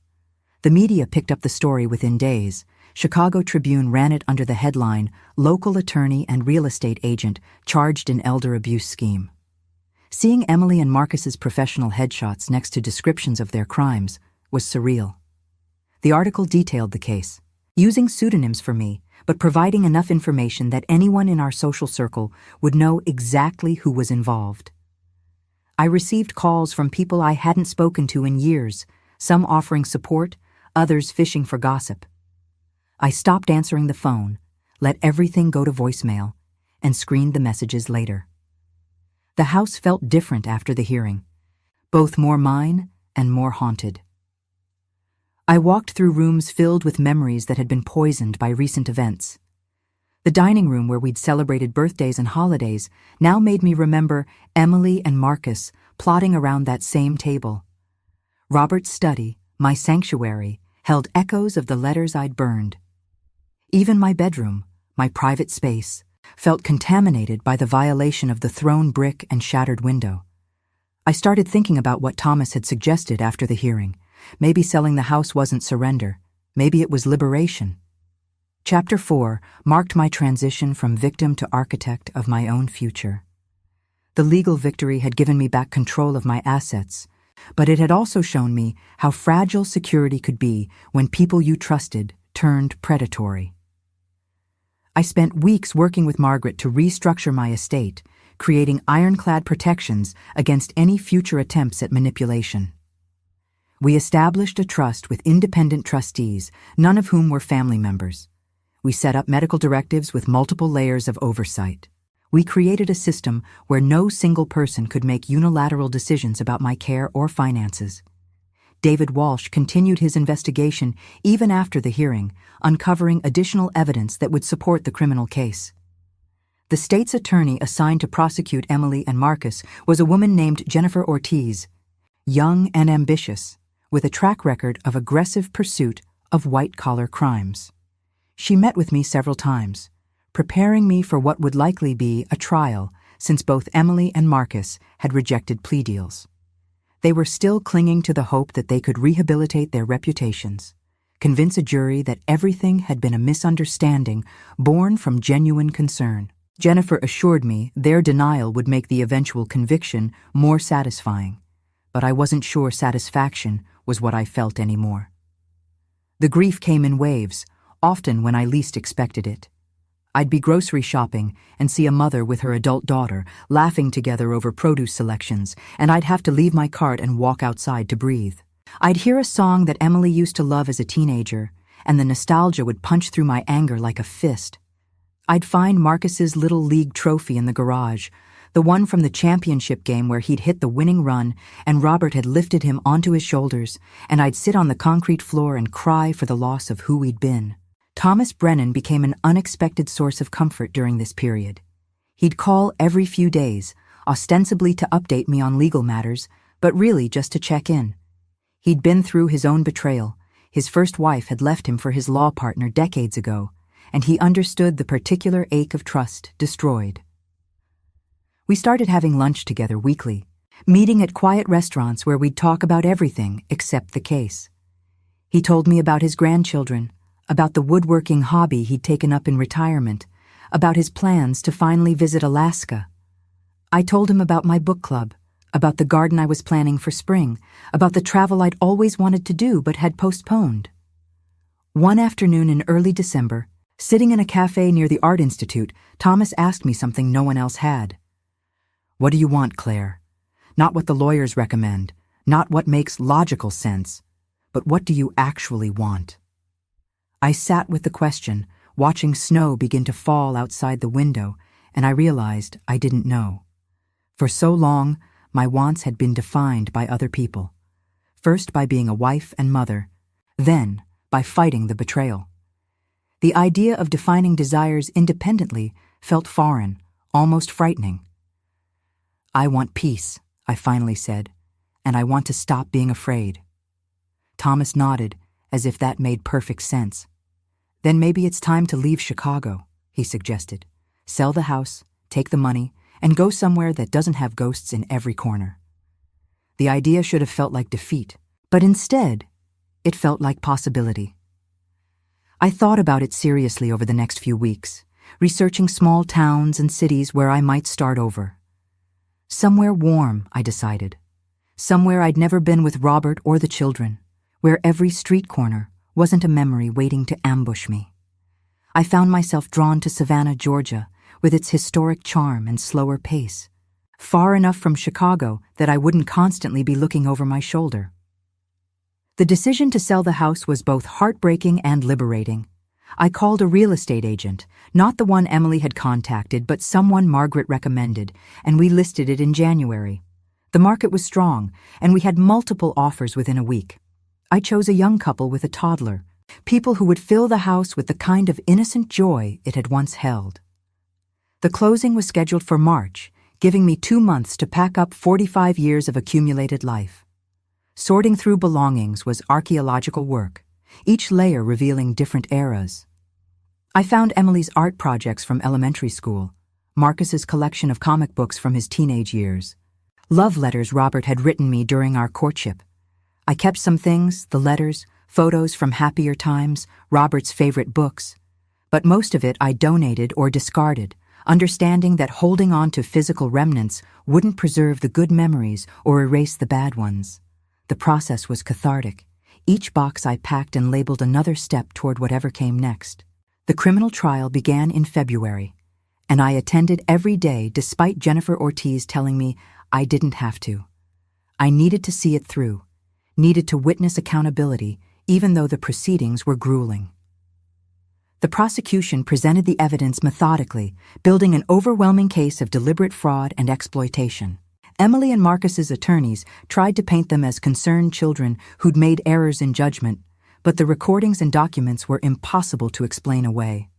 The media picked up the story within days. Chicago Tribune ran it under the headline, "Local Attorney and Real Estate Agent Charged in Elder Abuse Scheme." Seeing Emily and Marcus's professional headshots next to descriptions of their crimes was surreal. The article detailed the case, using pseudonyms for me, but providing enough information that anyone in our social circle would know exactly who was involved. I received calls from people I hadn't spoken to in years, some offering support, others fishing for gossip. I stopped answering the phone, let everything go to voicemail, and screened the messages later. The house felt different after the hearing, both more mine and more haunted. I walked through rooms filled with memories that had been poisoned by recent events. The dining room where we'd celebrated birthdays and holidays now made me remember Emily and Marcus plotting around that same table. Robert's study, my sanctuary, held echoes of the letters I'd burned. Even my bedroom, my private space, felt contaminated by the violation of the thrown brick and shattered window. I started thinking about what Thomas had suggested after the hearing. Maybe selling the house wasn't surrender. Maybe it was liberation. Chapter 4 marked my transition from victim to architect of my own future. The legal victory had given me back control of my assets, but it had also shown me how fragile security could be when people you trusted turned predatory. I spent weeks working with Margaret to restructure my estate, creating ironclad protections against any future attempts at manipulation. We established a trust with independent trustees, none of whom were family members. We set up medical directives with multiple layers of oversight. We created a system where no single person could make unilateral decisions about my care or finances. David Walsh continued his investigation even after the hearing, uncovering additional evidence that would support the criminal case. The state's attorney assigned to prosecute Emily and Marcus was a woman named Jennifer Ortiz, young and ambitious, with a track record of aggressive pursuit of white-collar crimes. She met with me several times, preparing me for what would likely be a trial, since both Emily and Marcus had rejected plea deals. They were still clinging to the hope that they could rehabilitate their reputations, convince a jury that everything had been a misunderstanding born from genuine concern. Jennifer assured me their denial would make the eventual conviction more satisfying, but I wasn't sure satisfaction was what I felt anymore. The grief came in waves, often when I least expected it. I'd be grocery shopping and see a mother with her adult daughter laughing together over produce selections, and I'd have to leave my cart and walk outside to breathe. I'd hear a song that Emily used to love as a teenager, and the nostalgia would punch through my anger like a fist. I'd find Marcus's Little League trophy in the garage, The one from the championship game where he'd hit the winning run and Robert had lifted him onto his shoulders, and I'd sit on the concrete floor and cry for the loss of who we'd been. Thomas Brennan became an unexpected source of comfort during this period. He'd call every few days, ostensibly to update me on legal matters, but really just to check in. He'd been through his own betrayal. His first wife had left him for his law partner decades ago, and he understood the particular ache of trust destroyed. We started having lunch together weekly, meeting at quiet restaurants where we'd talk about everything except the case. He told me about his grandchildren, about the woodworking hobby he'd taken up in retirement, about his plans to finally visit Alaska. I told him about my book club, about the garden I was planning for spring, about the travel I'd always wanted to do but had postponed. One afternoon in early December, sitting in a cafe near the Art Institute, Thomas asked me something no one else had. "What do you want, Claire? Not what the lawyers recommend, not what makes logical sense, but what do you actually want?" I sat with the question, watching snow begin to fall outside the window, and I realized I didn't know. For so long, my wants had been defined by other people. First by being a wife and mother, then by fighting the betrayal. The idea of defining desires independently felt foreign, almost frightening. "I want peace," I finally said, "and I want to stop being afraid." Thomas nodded, as if that made perfect sense. "Then maybe it's time to leave Chicago," he suggested. "Sell the house, take the money, and go somewhere that doesn't have ghosts in every corner." The idea should have felt like defeat, but instead, it felt like possibility. I thought about it seriously over the next few weeks, researching small towns and cities where I might start over. Somewhere warm, I decided. Somewhere I'd never been with Robert or the children, where every street corner wasn't a memory waiting to ambush me. I found myself drawn to Savannah, Georgia, with its historic charm and slower pace, far enough from Chicago that I wouldn't constantly be looking over my shoulder. The decision to sell the house was both heartbreaking and liberating. I called a real estate agent, not the one Emily had contacted, but someone Margaret recommended, and we listed it in January. The market was strong, and we had multiple offers within a week. I chose a young couple with a toddler, people who would fill the house with the kind of innocent joy it had once held. The closing was scheduled for March, giving me 2 months to pack up 45 years of accumulated life. Sorting through belongings was archaeological work, each layer revealing different eras. I found Emily's art projects from elementary school, Marcus's collection of comic books from his teenage years, love letters Robert had written me during our courtship. I kept some things, the letters, photos from happier times, Robert's favorite books, but most of it I donated or discarded, understanding that holding on to physical remnants wouldn't preserve the good memories or erase the bad ones. The process was cathartic. Each box I packed and labeled another step toward whatever came next. The criminal trial began in February, and I attended every day despite Jennifer Ortiz telling me I didn't have to. I needed to see it through, needed to witness accountability, even though the proceedings were grueling. The prosecution presented the evidence methodically, building an overwhelming case of deliberate fraud and exploitation. Emily and Marcus's attorneys tried to paint them as concerned children who'd made errors in judgment, but the recordings and documents were impossible to explain away.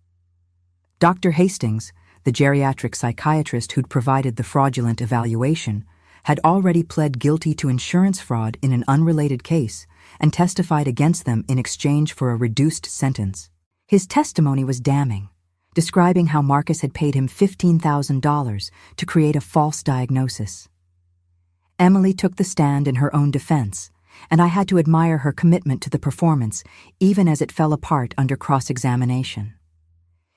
Dr. Hastings, the geriatric psychiatrist who'd provided the fraudulent evaluation, had already pled guilty to insurance fraud in an unrelated case and testified against them in exchange for a reduced sentence. His testimony was damning, describing how Marcus had paid him $15,000 to create a false diagnosis. Emily took the stand in her own defense, and I had to admire her commitment to the performance, even as it fell apart under cross-examination.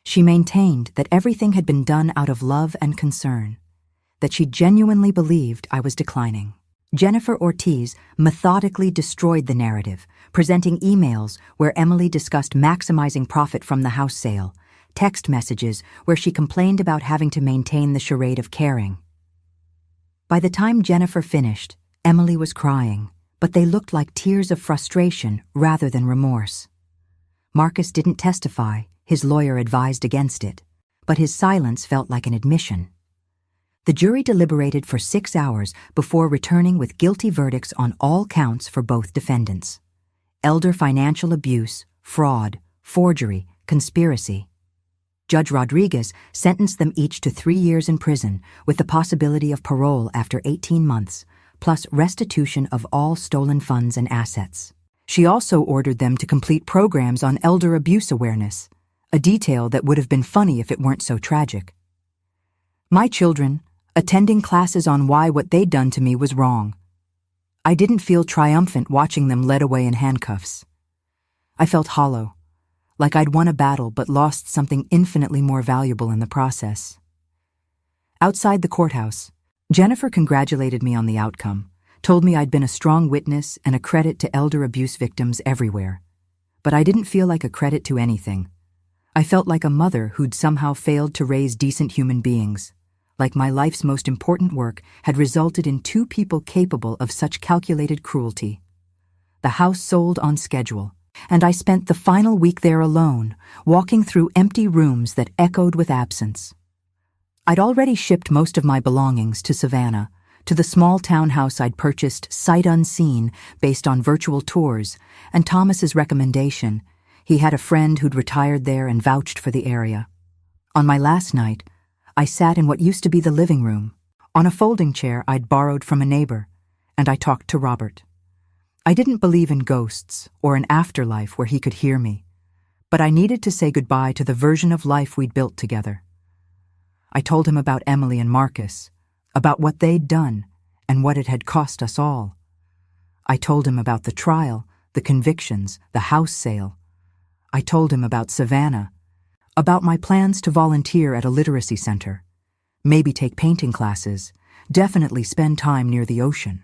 She maintained that everything had been done out of love and concern, that she genuinely believed I was declining. Jennifer Ortiz methodically destroyed the narrative, presenting emails where Emily discussed maximizing profit from the house sale, text messages where she complained about having to maintain the charade of caring. By the time Jennifer finished, Emily was crying, but they looked like tears of frustration rather than remorse. Marcus didn't testify, his lawyer advised against it, but his silence felt like an admission. The jury deliberated for 6 hours before returning with guilty verdicts on all counts for both defendants: elder financial abuse, fraud, forgery, conspiracy. Judge Rodriguez sentenced them each to 3 years in prison with the possibility of parole after 18 months, plus restitution of all stolen funds and assets. She also ordered them to complete programs on elder abuse awareness, a detail that would have been funny if it weren't so tragic. My children, attending classes on why what they'd done to me was wrong. I didn't feel triumphant watching them led away in handcuffs. I felt hollow, like I'd won a battle but lost something infinitely more valuable in the process. Outside the courthouse, Jennifer congratulated me on the outcome, told me I'd been a strong witness and a credit to elder abuse victims everywhere. But I didn't feel like a credit to anything. I felt like a mother who'd somehow failed to raise decent human beings, like my life's most important work had resulted in 2 people capable of such calculated cruelty. The house sold on schedule, and I spent the final week there alone, walking through empty rooms that echoed with absence. I'd already shipped most of my belongings to Savannah, to the small townhouse I'd purchased sight unseen based on virtual tours, and Thomas's recommendation. He had a friend who'd retired there and vouched for the area. On my last night, I sat in what used to be the living room, on a folding chair I'd borrowed from a neighbor, and I talked to Robert. I didn't believe in ghosts or an afterlife where he could hear me, but I needed to say goodbye to the version of life we'd built together. I told him about Emily and Marcus, about what they'd done and what it had cost us all. I told him about the trial, the convictions, the house sale. I told him about Savannah, about my plans to volunteer at a literacy center, maybe take painting classes, definitely spend time near the ocean.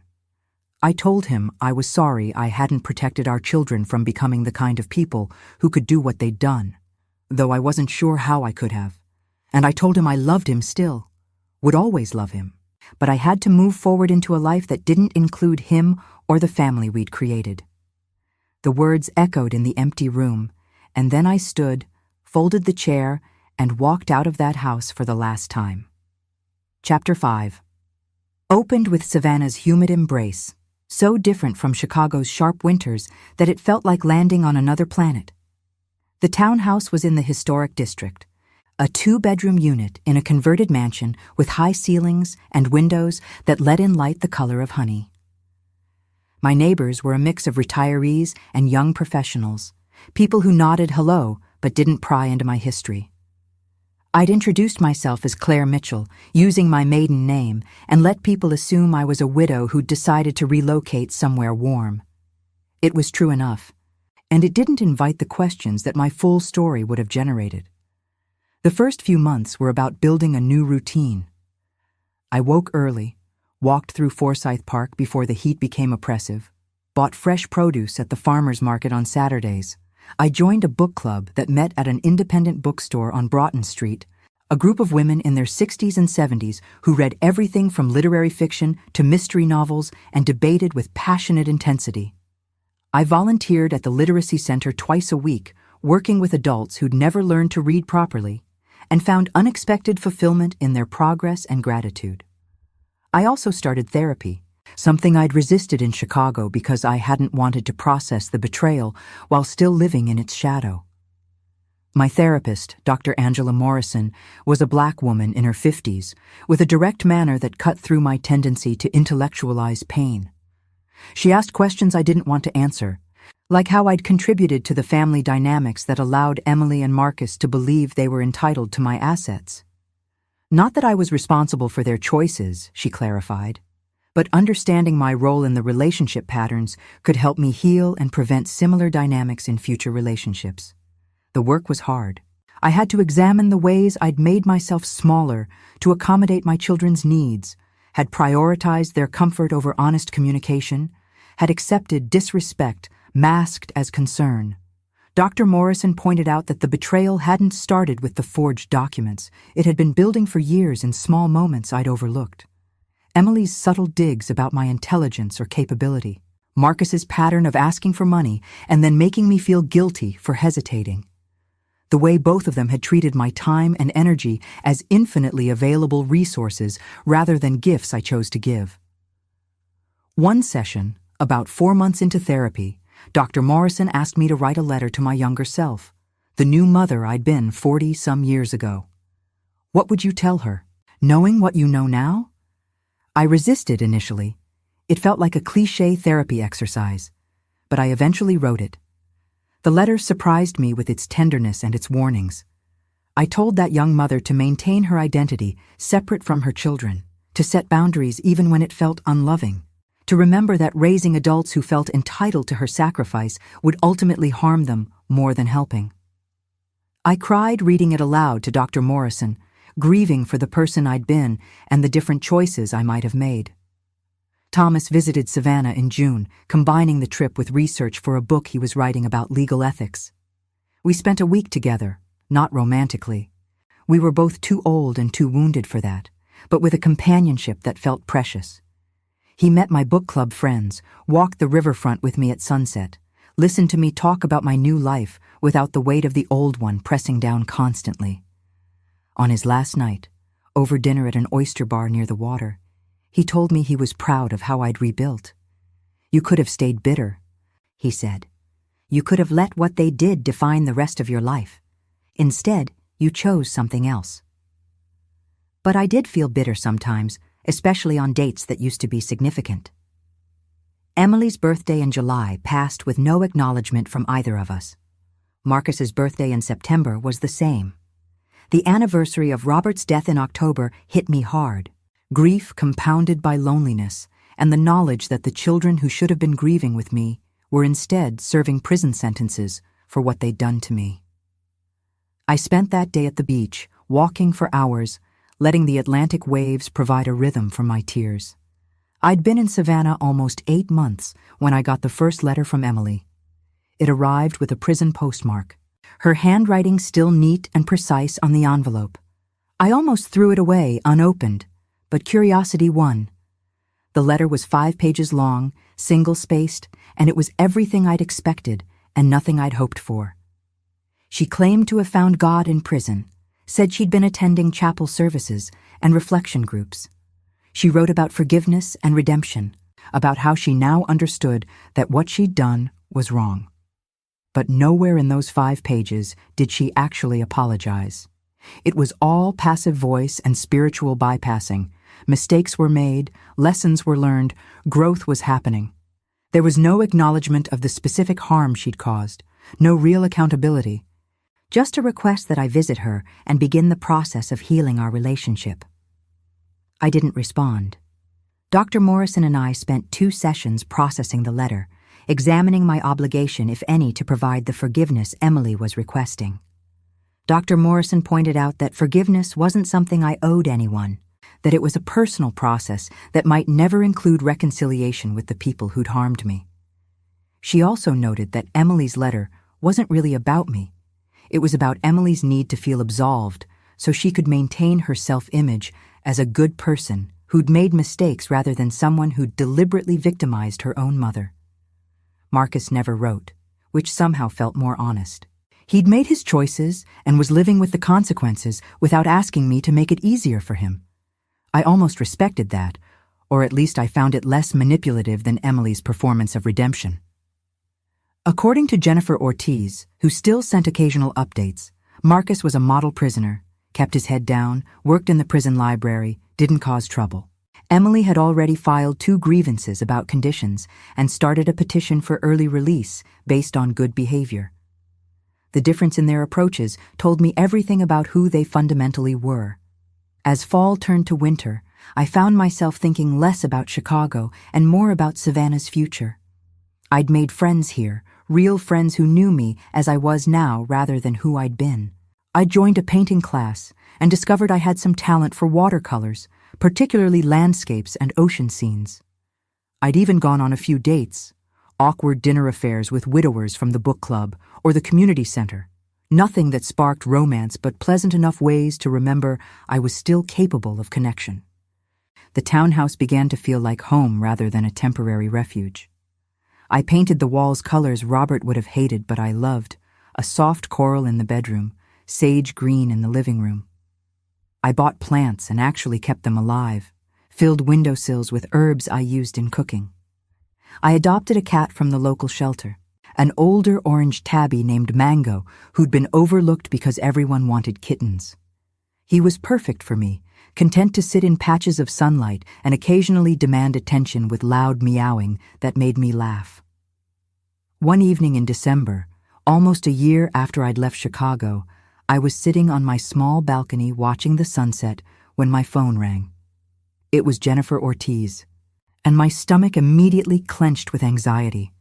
I told him I was sorry I hadn't protected our children from becoming the kind of people who could do what they'd done, though I wasn't sure how I could have. And I told him I loved him still, would always love him, but I had to move forward into a life that didn't include him or the family we'd created. The words echoed in the empty room, and then I stood, folded the chair, and walked out of that house for the last time. Chapter 5. Opened with Savannah's humid embrace, so different from Chicago's sharp winters that it felt like landing on another planet. The townhouse was in the historic district, a 2-bedroom unit in a converted mansion with high ceilings and windows that let in light the color of honey. My neighbors were a mix of retirees and young professionals, people who nodded hello but didn't pry into my history. I'd introduced myself as Claire Mitchell, using my maiden name, and let people assume I was a widow who'd decided to relocate somewhere warm. It was true enough, and it didn't invite the questions that my full story would have generated. The first few months were about building a new routine. I woke early, walked through Forsyth Park before the heat became oppressive, bought fresh produce at the farmers market on Saturdays. I joined a book club that met at an independent bookstore on Broughton Street, a group of women in their 60s and 70s who read everything from literary fiction to mystery novels and debated with passionate intensity. I volunteered at the literacy center twice a week, working with adults who'd never learned to read properly, and found unexpected fulfillment in their progress and gratitude. I also started therapy, something I'd resisted in Chicago because I hadn't wanted to process the betrayal while still living in its shadow. My therapist, Dr. Angela Morrison, was a Black woman in her 50s, with a direct manner that cut through my tendency to intellectualize pain. She asked questions I didn't want to answer, like how I'd contributed to the family dynamics that allowed Emily and Marcus to believe they were entitled to my assets. Not that I was responsible for their choices, she clarified, but understanding my role in the relationship patterns could help me heal and prevent similar dynamics in future relationships. The work was hard. I had to examine the ways I'd made myself smaller to accommodate my children's needs, had prioritized their comfort over honest communication, had accepted disrespect masked as concern. Dr. Morrison pointed out that the betrayal hadn't started with the forged documents. It had been building for years in small moments I'd overlooked. Emily's subtle digs about my intelligence or capability, Marcus's pattern of asking for money and then making me feel guilty for hesitating. the way both of them had treated my time and energy as infinitely available resources rather than gifts I chose to give. One session, about 4 months into therapy, Dr. Morrison asked me to write a letter to my younger self, the new mother I'd been 40-some years ago. What would you tell her? Knowing what you know now? I resisted initially. It felt like a cliché therapy exercise, but I eventually wrote it. The letter surprised me with its tenderness and its warnings. I told that young mother to maintain her identity separate from her children, to set boundaries even when it felt unloving, to remember that raising adults who felt entitled to her sacrifice would ultimately harm them more than helping. I cried reading it aloud to Dr. Morrison, grieving for the person I'd been and the different choices I might have made. Thomas visited Savannah in June, combining the trip with research for a book he was writing about legal ethics. We spent a week together, not romantically. We were both too old and too wounded for that, but with a companionship that felt precious. He met my book club friends, walked the riverfront with me at sunset, listened to me talk about my new life without the weight of the old one pressing down constantly. On his last night, over dinner at an oyster bar near the water, he told me he was proud of how I'd rebuilt. "You could have stayed bitter," he said. "You could have let what they did define the rest of your life. Instead, you chose something else." But I did feel bitter sometimes, especially on dates that used to be significant. Emily's birthday in July passed with no acknowledgement from either of us. Marcus's birthday in September was the same. The anniversary of Robert's death in October hit me hard. Grief compounded by loneliness, and the knowledge that the children who should have been grieving with me were instead serving prison sentences for what they'd done to me. I spent that day at the beach, walking for hours, letting the Atlantic waves provide a rhythm for my tears. I'd been in Savannah almost 8 months when I got the first letter from Emily. It arrived with a prison postmark, her handwriting still neat and precise on the envelope. I almost threw it away unopened, but curiosity won. The letter was 5 pages long, single-spaced, and it was everything I'd expected and nothing I'd hoped for. She claimed to have found God in prison, said she'd been attending chapel services and reflection groups. She wrote about forgiveness and redemption, about how she now understood that what she'd done was wrong. But nowhere in those 5 pages did she actually apologize. It was all passive voice and spiritual bypassing. Mistakes were made, lessons were learned, growth was happening. There was no acknowledgement of the specific harm she'd caused, no real accountability. Just a request that I visit her and begin the process of healing our relationship. I didn't respond. Dr. Morrison and I spent 2 sessions processing the letter, examining my obligation, if any, to provide the forgiveness Emily was requesting. Dr. Morrison pointed out that forgiveness wasn't something I owed anyone, that it was a personal process that might never include reconciliation with the people who'd harmed me. She also noted that Emily's letter wasn't really about me. It was about Emily's need to feel absolved so she could maintain her self-image as a good person who'd made mistakes rather than someone who'd deliberately victimized her own mother. Marcus never wrote, which somehow felt more honest. He'd made his choices and was living with the consequences without asking me to make it easier for him. I almost respected that, or at least I found it less manipulative than Emily's performance of redemption. According to Jennifer Ortiz, who still sent occasional updates, Marcus was a model prisoner, kept his head down, worked in the prison library, didn't cause trouble. Emily had already filed 2 grievances about conditions and started a petition for early release based on good behavior. The difference in their approaches told me everything about who they fundamentally were. As fall turned to winter, I found myself thinking less about Chicago and more about Savannah's future. I'd made friends here, real friends who knew me as I was now rather than who I'd been. I joined a painting class and discovered I had some talent for watercolors, particularly landscapes and ocean scenes. I'd even gone on a few dates, awkward dinner affairs with widowers from the book club or the community center. Nothing that sparked romance, but pleasant enough ways to remember I was still capable of connection. The townhouse began to feel like home rather than a temporary refuge. I painted the walls colors Robert would have hated but I loved, a soft coral in the bedroom, sage green in the living room. I bought plants and actually kept them alive, filled windowsills with herbs I used in cooking. I adopted a cat from the local shelter, an older orange tabby named Mango who'd been overlooked because everyone wanted kittens. He was perfect for me, content to sit in patches of sunlight and occasionally demand attention with loud meowing that made me laugh. One evening in December, almost a year after I'd left Chicago, I was sitting on my small balcony watching the sunset when my phone rang. It was Jennifer Ortiz, and my stomach immediately clenched with anxiety.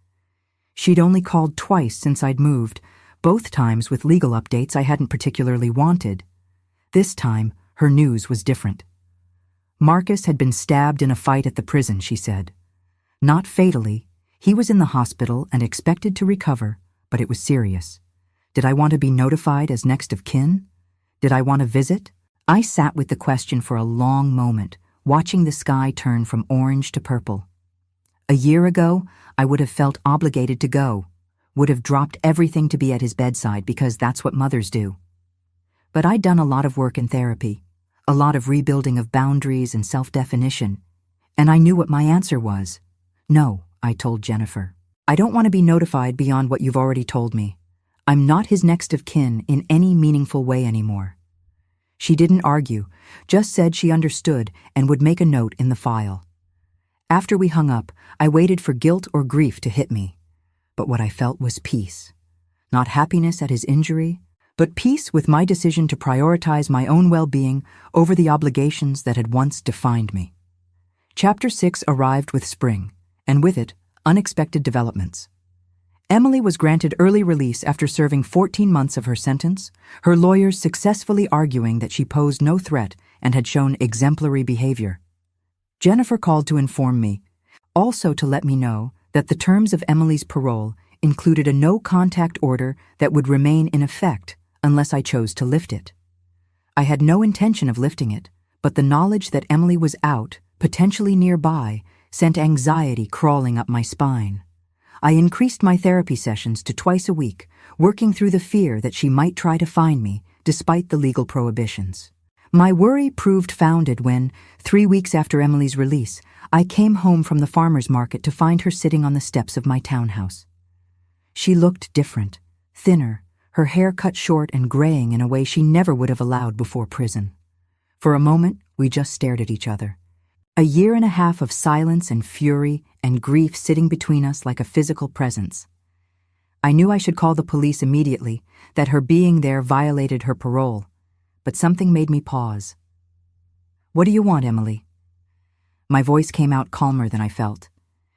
She'd only called twice since I'd moved, both times with legal updates I hadn't particularly wanted. This time, her news was different. Marcus had been stabbed in a fight at the prison, she said. Not fatally. He was in the hospital and expected to recover, but it was serious. Did I want to be notified as next of kin? Did I want to visit? I sat with the question for a long moment, watching the sky turn from orange to purple. A year ago, I would have felt obligated to go, would have dropped everything to be at his bedside because that's what mothers do. But I'd done a lot of work in therapy, a lot of rebuilding of boundaries and self-definition, and I knew what my answer was. No, I told Jennifer. I don't want to be notified beyond what you've already told me. I'm not his next of kin in any meaningful way anymore. She didn't argue, just said she understood and would make a note in the file. After we hung up, I waited for guilt or grief to hit me. But what I felt was peace. Not happiness at his injury, but peace with my decision to prioritize my own well-being over the obligations that had once defined me. Chapter 6 arrived with spring, and with it, unexpected developments. Emily was granted early release after serving 14 months of her sentence, her lawyers successfully arguing that she posed no threat and had shown exemplary behavior. Jennifer called to inform me, also to let me know that the terms of Emily's parole included a no-contact order that would remain in effect unless I chose to lift it. I had no intention of lifting it, but the knowledge that Emily was out, potentially nearby, sent anxiety crawling up my spine. I increased my therapy sessions to twice a week, working through the fear that she might try to find me, despite the legal prohibitions. My worry proved founded when, 3 weeks after Emily's release, I came home from the farmer's market to find her sitting on the steps of my townhouse. She looked different, thinner, her hair cut short and graying in a way she never would have allowed before prison. For a moment, we just stared at each other. A year and a half of silence and fury and grief sitting between us like a physical presence. I knew I should call the police immediately, that her being there violated her parole, but something made me pause. "What do you want, Emily?" My voice came out calmer than I felt.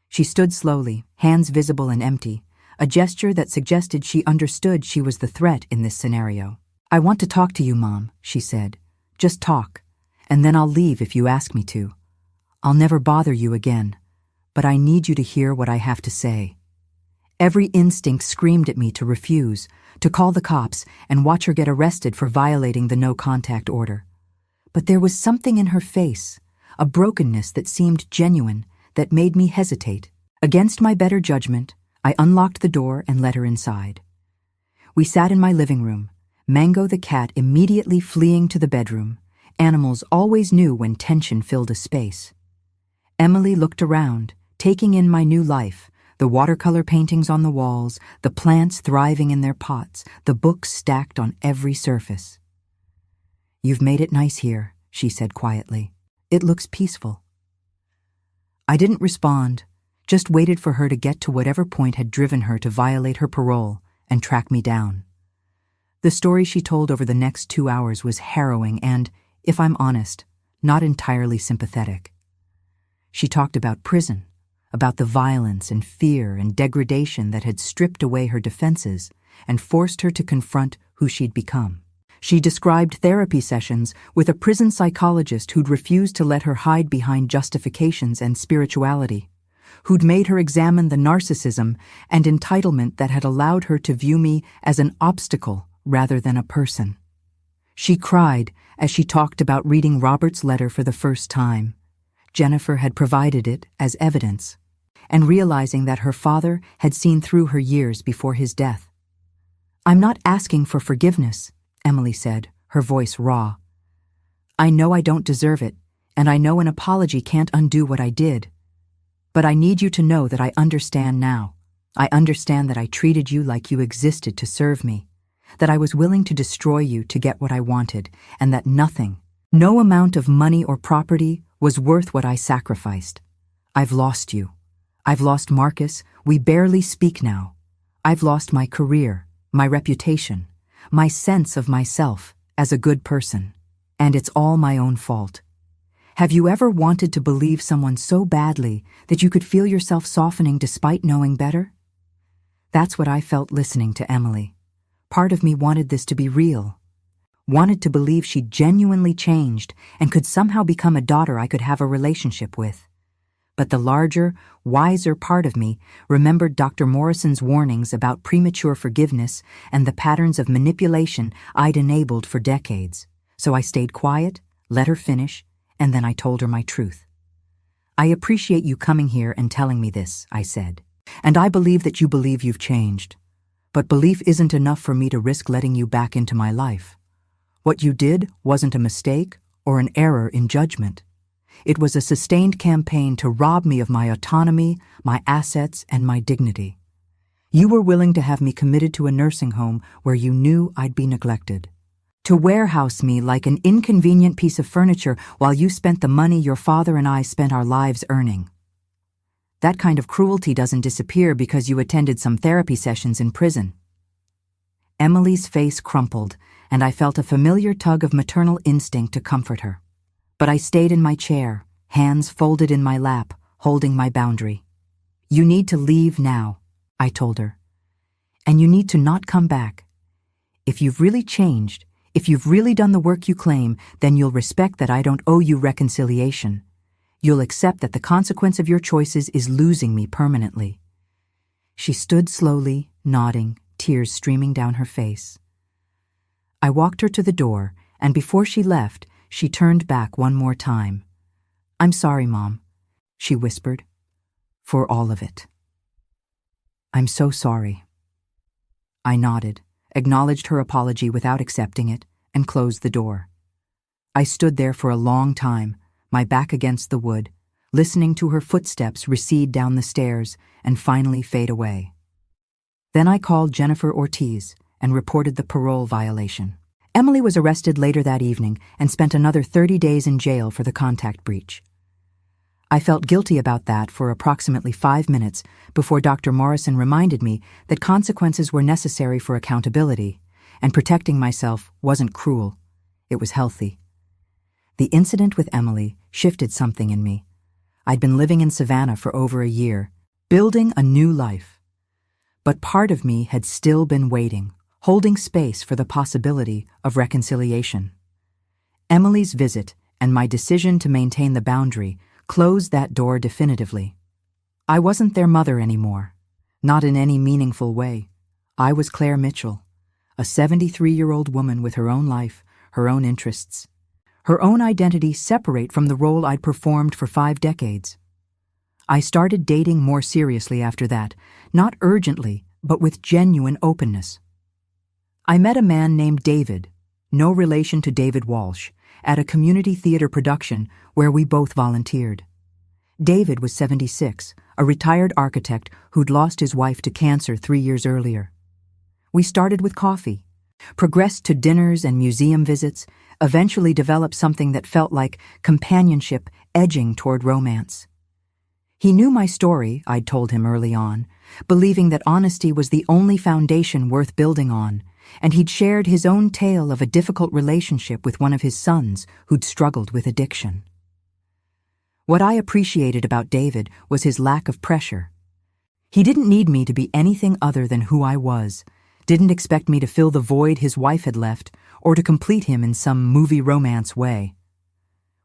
She stood slowly, hands visible and empty, a gesture that suggested she understood she was the threat in this scenario. "I want to talk to you, Mom," she said. "Just talk, and then I'll leave if you ask me to. I'll never bother you again, but I need you to hear what I have to say." Every instinct screamed at me to refuse, to call the cops and watch her get arrested for violating the no-contact order. But there was something in her face, a brokenness that seemed genuine, that made me hesitate. Against my better judgment, I unlocked the door and let her inside. We sat in my living room, Mango the cat immediately fleeing to the bedroom. Animals always knew when tension filled a space. Emily looked around, taking in my new life, the watercolor paintings on the walls, the plants thriving in their pots, the books stacked on every surface. "You've made it nice here," she said quietly. "It looks peaceful." I didn't respond, just waited for her to get to whatever point had driven her to violate her parole and track me down. The story she told over the next 2 hours was harrowing and, if I'm honest, not entirely sympathetic. She talked about prison, about the violence and fear and degradation that had stripped away her defenses and forced her to confront who she'd become. She described therapy sessions with a prison psychologist who'd refused to let her hide behind justifications and spirituality, who'd made her examine the narcissism and entitlement that had allowed her to view me as an obstacle rather than a person. She cried as she talked about reading Robert's letter for the first time. Jennifer had provided it as evidence, and realizing that her father had seen through her years before his death. "I'm not asking for forgiveness," Emily said, her voice raw. I know I don't deserve it, and I know an apology can't undo what I did. But I need you to know that I understand now. I understand that I treated you like you existed to serve me, that I was willing to destroy you to get what I wanted, and that nothing, no amount of money or property, was worth what I sacrificed. I've lost you. I've lost Marcus. We barely speak now. I've lost my career, my reputation, my sense of myself as a good person. And it's all my own fault. Have you ever wanted to believe someone so badly that you could feel yourself softening despite knowing better? That's what I felt listening to Emily. Part of me wanted this to be real. Wanted to believe she genuinely changed and could somehow become a daughter I could have a relationship with. But the larger, wiser part of me remembered Dr. Morrison's warnings about premature forgiveness and the patterns of manipulation I'd enabled for decades. So I stayed quiet, let her finish, and then I told her my truth. I appreciate you coming here and telling me this, I said. And I believe that you believe you've changed. But belief isn't enough for me to risk letting you back into my life. What you did wasn't a mistake or an error in judgment. It was a sustained campaign to rob me of my autonomy, my assets, and my dignity. You were willing to have me committed to a nursing home where you knew I'd be neglected. To warehouse me like an inconvenient piece of furniture while you spent the money your father and I spent our lives earning. That kind of cruelty doesn't disappear because you attended some therapy sessions in prison. Emily's face crumpled, and I felt a familiar tug of maternal instinct to comfort her. But I stayed in my chair, hands folded in my lap, holding my boundary. You need to leave now, I told her. And you need to not come back. If you've really changed, if you've really done the work you claim, then you'll respect that I don't owe you reconciliation. You'll accept that the consequence of your choices is losing me permanently. She stood slowly, nodding, tears streaming down her face. I walked her to the door, and before she left, she turned back one more time. I'm sorry, Mom, she whispered, for all of it. I'm so sorry. I nodded, acknowledged her apology without accepting it, and closed the door. I stood there for a long time, my back against the wood, listening to her footsteps recede down the stairs and finally fade away. Then I called Jennifer Ortiz and reported the parole violation. Emily was arrested later that evening and spent another 30 days in jail for the contact breach. I felt guilty about that for approximately 5 minutes before Dr. Morrison reminded me that consequences were necessary for accountability, and protecting myself wasn't cruel. It was healthy. The incident with Emily shifted something in me. I'd been living in Savannah for over a year, building a new life. But part of me had still been waiting, holding space for the possibility of reconciliation. Emily's visit and my decision to maintain the boundary closed that door definitively. I wasn't their mother anymore, not in any meaningful way. I was Claire Mitchell, a 73-year-old woman with her own life, her own interests, her own identity separate from the role I'd performed for 5 decades. I started dating more seriously after that, not urgently, but with genuine openness. I met a man named David, no relation to David Walsh, at a community theater production where we both volunteered. David was 76, a retired architect who'd lost his wife to cancer 3 years earlier. We started with coffee, progressed to dinners and museum visits, eventually developed something that felt like companionship edging toward romance. He knew my story, I'd told him early on, believing that honesty was the only foundation worth building on, and he'd shared his own tale of a difficult relationship with one of his sons who'd struggled with addiction. What I appreciated about David was his lack of pressure. He didn't need me to be anything other than who I was, didn't expect me to fill the void his wife had left or to complete him in some movie romance way.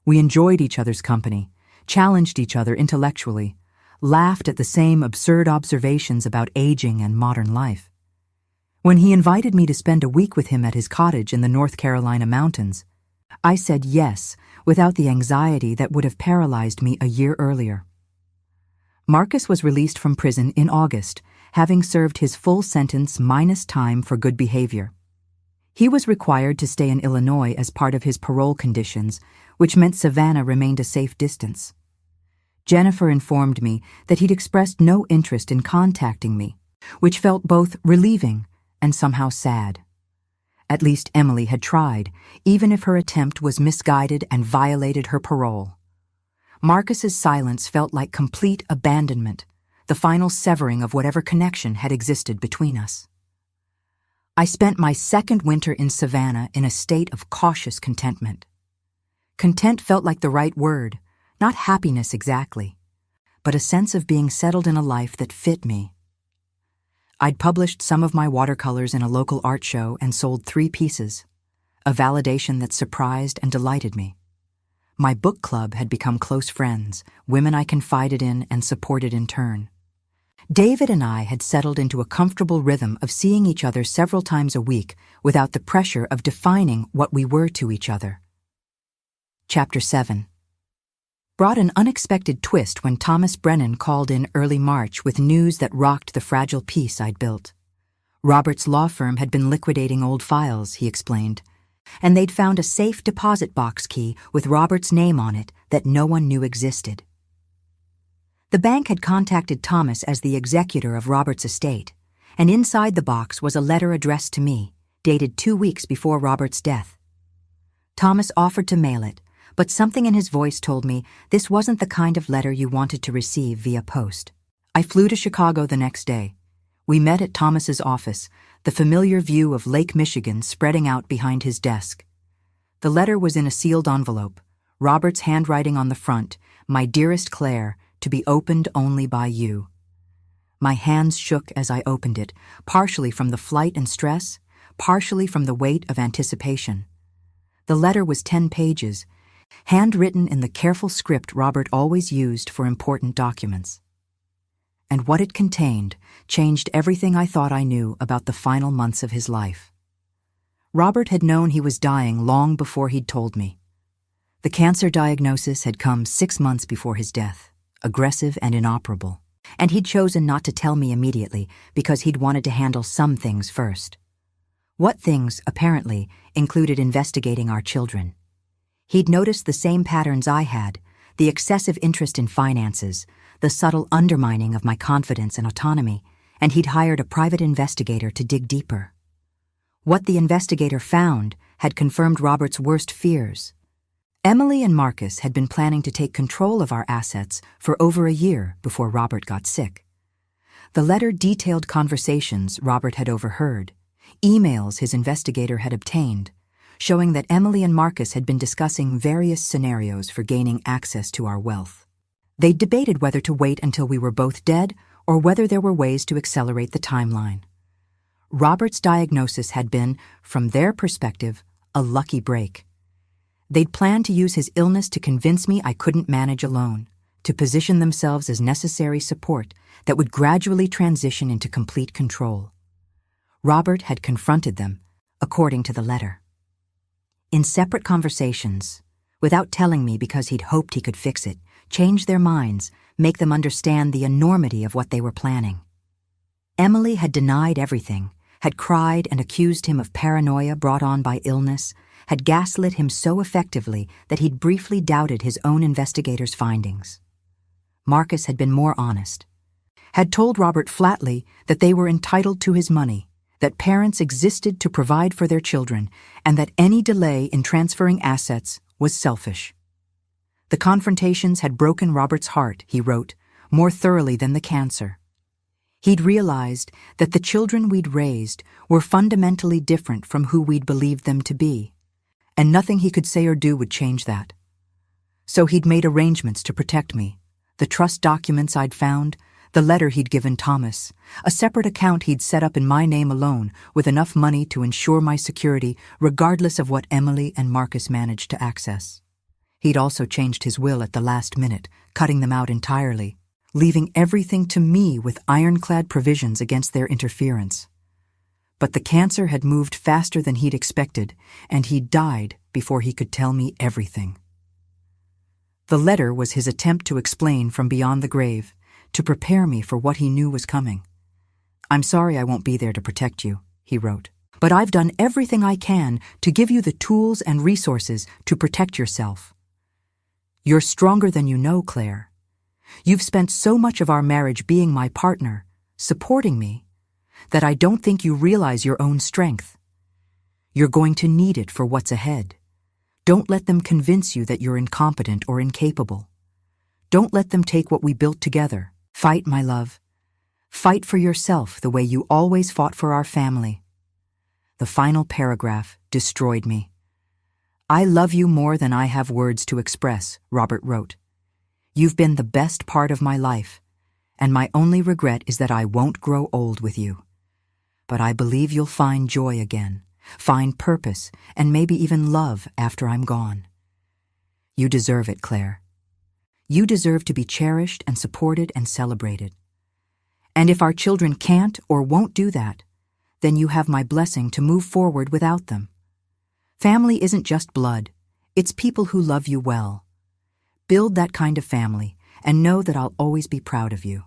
We enjoyed each other's company, challenged each other intellectually, laughed at the same absurd observations about aging and modern life. When he invited me to spend a week with him at his cottage in the North Carolina mountains, I said yes without the anxiety that would have paralyzed me a year earlier. Marcus was released from prison in August, having served his full sentence minus time for good behavior. He was required to stay in Illinois as part of his parole conditions, which meant Savannah remained a safe distance. Jennifer informed me that he'd expressed no interest in contacting me, which felt both relieving and somehow sad. At least Emily had tried, even if her attempt was misguided and violated her parole. Marcus's silence felt like complete abandonment, the final severing of whatever connection had existed between us. I spent my second winter in Savannah in a state of cautious contentment. Content felt like the right word, not happiness exactly, but a sense of being settled in a life that fit me. I'd published some of my watercolors in a local art show and sold 3 pieces, a validation that surprised and delighted me. My book club had become close friends, women I confided in and supported in turn. David and I had settled into a comfortable rhythm of seeing each other several times a week without the pressure of defining what we were to each other. Chapter 7 brought an unexpected twist when Thomas Brennan called in early March with news that rocked the fragile peace I'd built. Robert's law firm had been liquidating old files, he explained, and they'd found a safe deposit box key with Robert's name on it that no one knew existed. The bank had contacted Thomas as the executor of Robert's estate, and inside the box was a letter addressed to me, dated 2 weeks before Robert's death. Thomas offered to mail it, but something in his voice told me this wasn't the kind of letter you wanted to receive via post. I flew to Chicago the next day. We met at Thomas's office, the familiar view of Lake Michigan spreading out behind his desk. The letter was in a sealed envelope, Robert's handwriting on the front, "My dearest Claire, to be opened only by you." My hands shook as I opened it, partially from the flight and stress, partially from the weight of anticipation. The letter was 10 pages, handwritten in the careful script Robert always used for important documents. And what it contained changed everything I thought I knew about the final months of his life. Robert had known he was dying long before he'd told me. The cancer diagnosis had come 6 months before his death, aggressive and inoperable, and he'd chosen not to tell me immediately because he'd wanted to handle some things first. What things, apparently, included investigating our children. He'd noticed the same patterns I had, the excessive interest in finances, the subtle undermining of my confidence and autonomy, and he'd hired a private investigator to dig deeper. What the investigator found had confirmed Robert's worst fears. Emily and Marcus had been planning to take control of our assets for over a year before Robert got sick. The letter detailed conversations Robert had overheard, emails his investigator had obtained, showing that Emily and Marcus had been discussing various scenarios for gaining access to our wealth. They debated whether to wait until we were both dead or whether there were ways to accelerate the timeline. Robert's diagnosis had been, from their perspective, a lucky break. They'd planned to use his illness to convince me I couldn't manage alone, to position themselves as necessary support that would gradually transition into complete control. Robert had confronted them, according to the letter. In separate conversations, without telling me because he'd hoped he could fix it, change their minds, make them understand the enormity of what they were planning. Emily had denied everything, had cried and accused him of paranoia brought on by illness, had gaslit him so effectively that he'd briefly doubted his own investigator's findings. Marcus had been more honest, had told Robert flatly that they were entitled to his money, that parents existed to provide for their children, and that any delay in transferring assets was selfish. The confrontations had broken Robert's heart, he wrote, more thoroughly than the cancer. He'd realized that the children we'd raised were fundamentally different from who we'd believed them to be, and nothing he could say or do would change that. So he'd made arrangements to protect me, the trust documents I'd found, the letter he'd given Thomas, a separate account he'd set up in my name alone with enough money to ensure my security regardless of what Emily and Marcus managed to access. He'd also changed his will at the last minute, cutting them out entirely, leaving everything to me with ironclad provisions against their interference. But the cancer had moved faster than he'd expected, and he died before he could tell me everything. The letter was his attempt to explain from beyond the grave, to prepare me for what he knew was coming. "I'm sorry I won't be there to protect you," he wrote, But I've done everything I can to give you the tools and resources to protect yourself. You're stronger than you know, Claire. You've spent so much of our marriage being my partner, supporting me, that I don't think you realize your own strength. You're going to need it for what's ahead. Don't let them convince you that you're incompetent or incapable. Don't let them take what we built together. Fight, my love. Fight for yourself the way you always fought for our family. The final paragraph destroyed me. I love you more than I have words to express, Robert wrote. You've been the best part of my life, and my only regret is that I won't grow old with you. But I believe you'll find joy again, find purpose, and maybe even love after I'm gone. You deserve it, Claire. You deserve to be cherished and supported and celebrated. And if our children can't or won't do that, then you have my blessing to move forward without them. Family isn't just blood, it's people who love you well. Build that kind of family and know that I'll always be proud of you.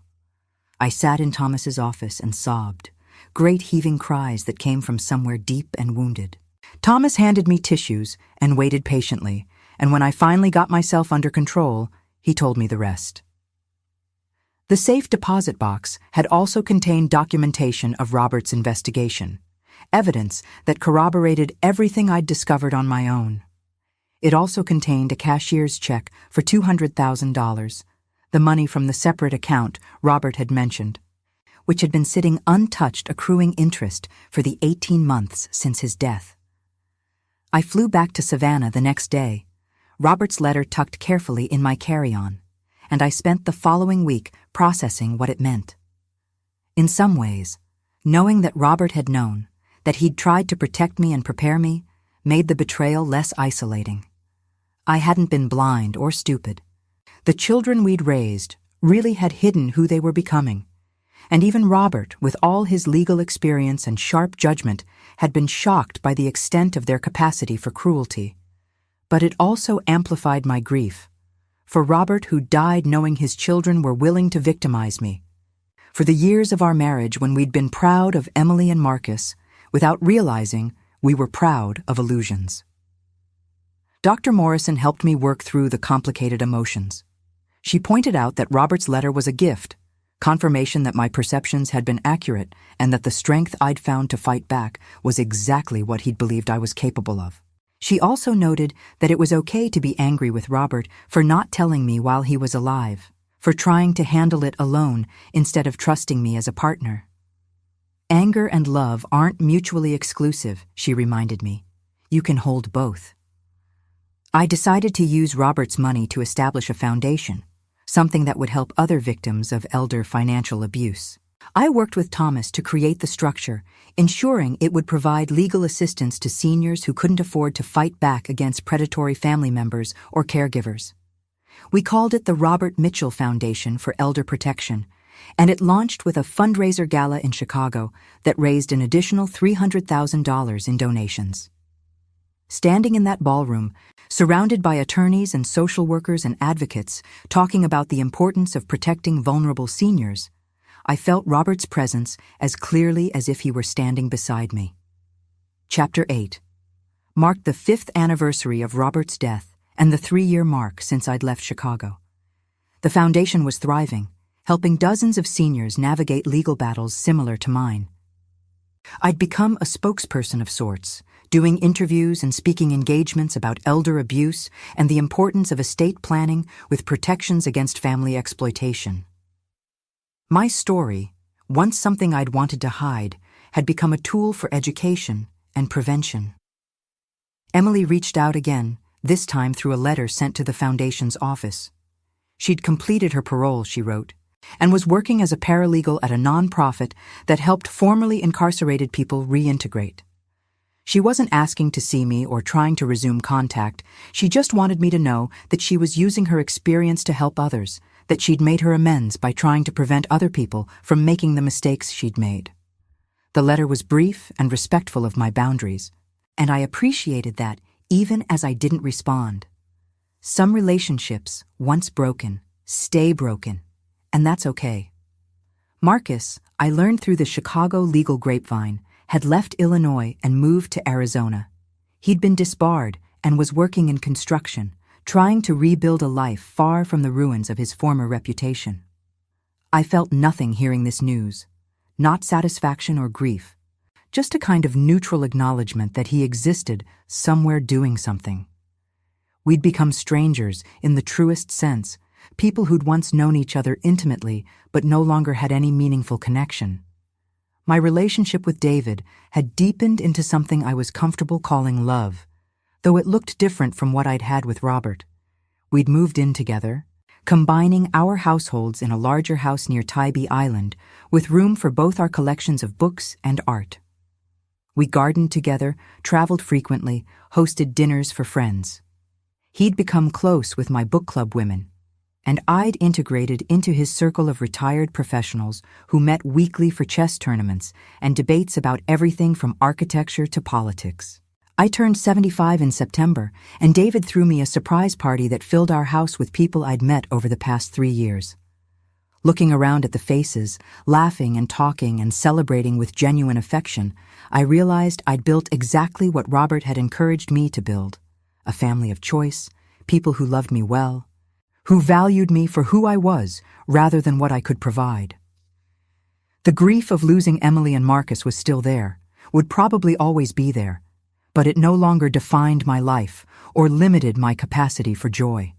I sat in Thomas's office and sobbed, great heaving cries that came from somewhere deep and wounded. Thomas handed me tissues and waited patiently, and when I finally got myself under control, he told me the rest. The safe deposit box had also contained documentation of Robert's investigation, evidence that corroborated everything I'd discovered on my own. It also contained a cashier's check for $200,000, the money from the separate account Robert had mentioned, which had been sitting untouched accruing interest for the 18 months since his death. I flew back to Savannah the next day, Robert's letter tucked carefully in my carry-on, and I spent the following week processing what it meant. In some ways, knowing that Robert had known, that he'd tried to protect me and prepare me, made the betrayal less isolating. I hadn't been blind or stupid. The children we'd raised really had hidden who they were becoming, and even Robert, with all his legal experience and sharp judgment, had been shocked by the extent of their capacity for cruelty. But it also amplified my grief, for Robert, who died knowing his children were willing to victimize me. For the years of our marriage when we'd been proud of Emily and Marcus, without realizing we were proud of illusions. Dr. Morrison helped me work through the complicated emotions. She pointed out that Robert's letter was a gift, confirmation that my perceptions had been accurate and that the strength I'd found to fight back was exactly what he'd believed I was capable of. She also noted that it was okay to be angry with Robert for not telling me while he was alive, for trying to handle it alone instead of trusting me as a partner. Anger and love aren't mutually exclusive, she reminded me. You can hold both. I decided to use Robert's money to establish a foundation, something that would help other victims of elder financial abuse. I worked with Thomas to create the structure, ensuring it would provide legal assistance to seniors who couldn't afford to fight back against predatory family members or caregivers. We called it the Robert Mitchell Foundation for Elder Protection, and it launched with a fundraiser gala in Chicago that raised an additional $300,000 in donations. Standing in that ballroom, surrounded by attorneys and social workers and advocates talking about the importance of protecting vulnerable seniors, I felt Robert's presence as clearly as if he were standing beside me. Chapter 8 marked the 5th anniversary of Robert's death and the 3-year mark since I'd left Chicago. The foundation was thriving, helping dozens of seniors navigate legal battles similar to mine. I'd become a spokesperson of sorts, doing interviews and speaking engagements about elder abuse and the importance of estate planning with protections against family exploitation. My story, once something I'd wanted to hide, had become a tool for education and prevention. Emily reached out again, this time through a letter sent to the foundation's office. She'd completed her parole, she wrote, and was working as a paralegal at a nonprofit that helped formerly incarcerated people reintegrate. She wasn't asking to see me or trying to resume contact. She just wanted me to know that she was using her experience to help others, that she'd made her amends by trying to prevent other people from making the mistakes she'd made. The letter was brief and respectful of my boundaries, and I appreciated that even as I didn't respond. Some relationships, once broken, stay broken, and that's okay. Marcus, I learned through the Chicago legal grapevine, had left Illinois and moved to Arizona. He'd been disbarred and was working in construction, trying to rebuild a life far from the ruins of his former reputation. I felt nothing hearing this news, not satisfaction or grief, just a kind of neutral acknowledgement that he existed somewhere doing something. We'd become strangers in the truest sense, people who'd once known each other intimately but no longer had any meaningful connection. My relationship with David had deepened into something I was comfortable calling love, though it looked different from what I'd had with Robert. We'd moved in together, combining our households in a larger house near Tybee Island, with room for both our collections of books and art. We gardened together, traveled frequently, hosted dinners for friends. He'd become close with my book club women, and I'd integrated into his circle of retired professionals who met weekly for chess tournaments and debates about everything from architecture to politics. I turned 75 in September, and David threw me a surprise party that filled our house with people I'd met over the past 3 years. Looking around at the faces, laughing and talking and celebrating with genuine affection, I realized I'd built exactly what Robert had encouraged me to build: a family of choice, people who loved me well, who valued me for who I was rather than what I could provide. The grief of losing Emily and Marcus was still there, would probably always be there, but it no longer defined my life or limited my capacity for joy.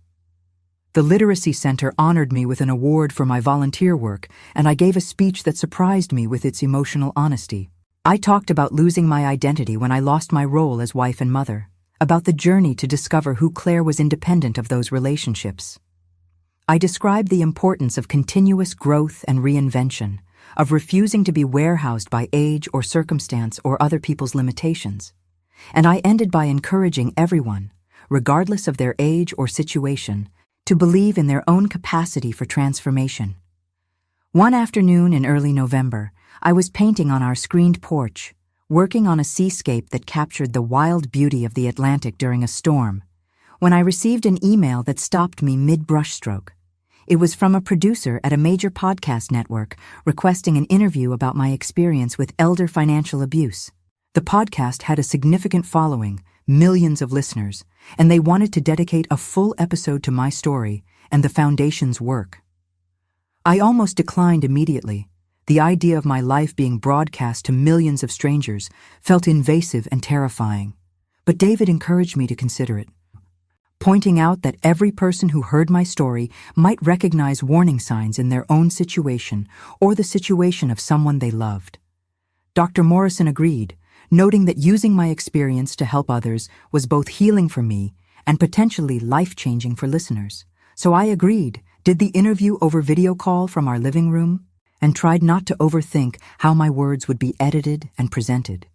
The Literacy Center honored me with an award for my volunteer work, and I gave a speech that surprised me with its emotional honesty. I talked about losing my identity when I lost my role as wife and mother, about the journey to discover who Claire was independent of those relationships. I described the importance of continuous growth and reinvention, of refusing to be warehoused by age or circumstance or other people's limitations. And I ended by encouraging everyone, regardless of their age or situation, to believe in their own capacity for transformation. One afternoon in early November, I was painting on our screened porch, working on a seascape that captured the wild beauty of the Atlantic during a storm, when I received an email that stopped me mid-brushstroke. It was from a producer at a major podcast network requesting an interview about my experience with elder financial abuse. The podcast had a significant following, millions of listeners, and they wanted to dedicate a full episode to my story and the Foundation's work. I almost declined immediately. The idea of my life being broadcast to millions of strangers felt invasive and terrifying, but David encouraged me to consider it, pointing out that every person who heard my story might recognize warning signs in their own situation or the situation of someone they loved. Dr. Morrison agreed, noting that using my experience to help others was both healing for me and potentially life-changing for listeners. So I agreed, did the interview over video call from our living room, and tried not to overthink how my words would be edited and presented.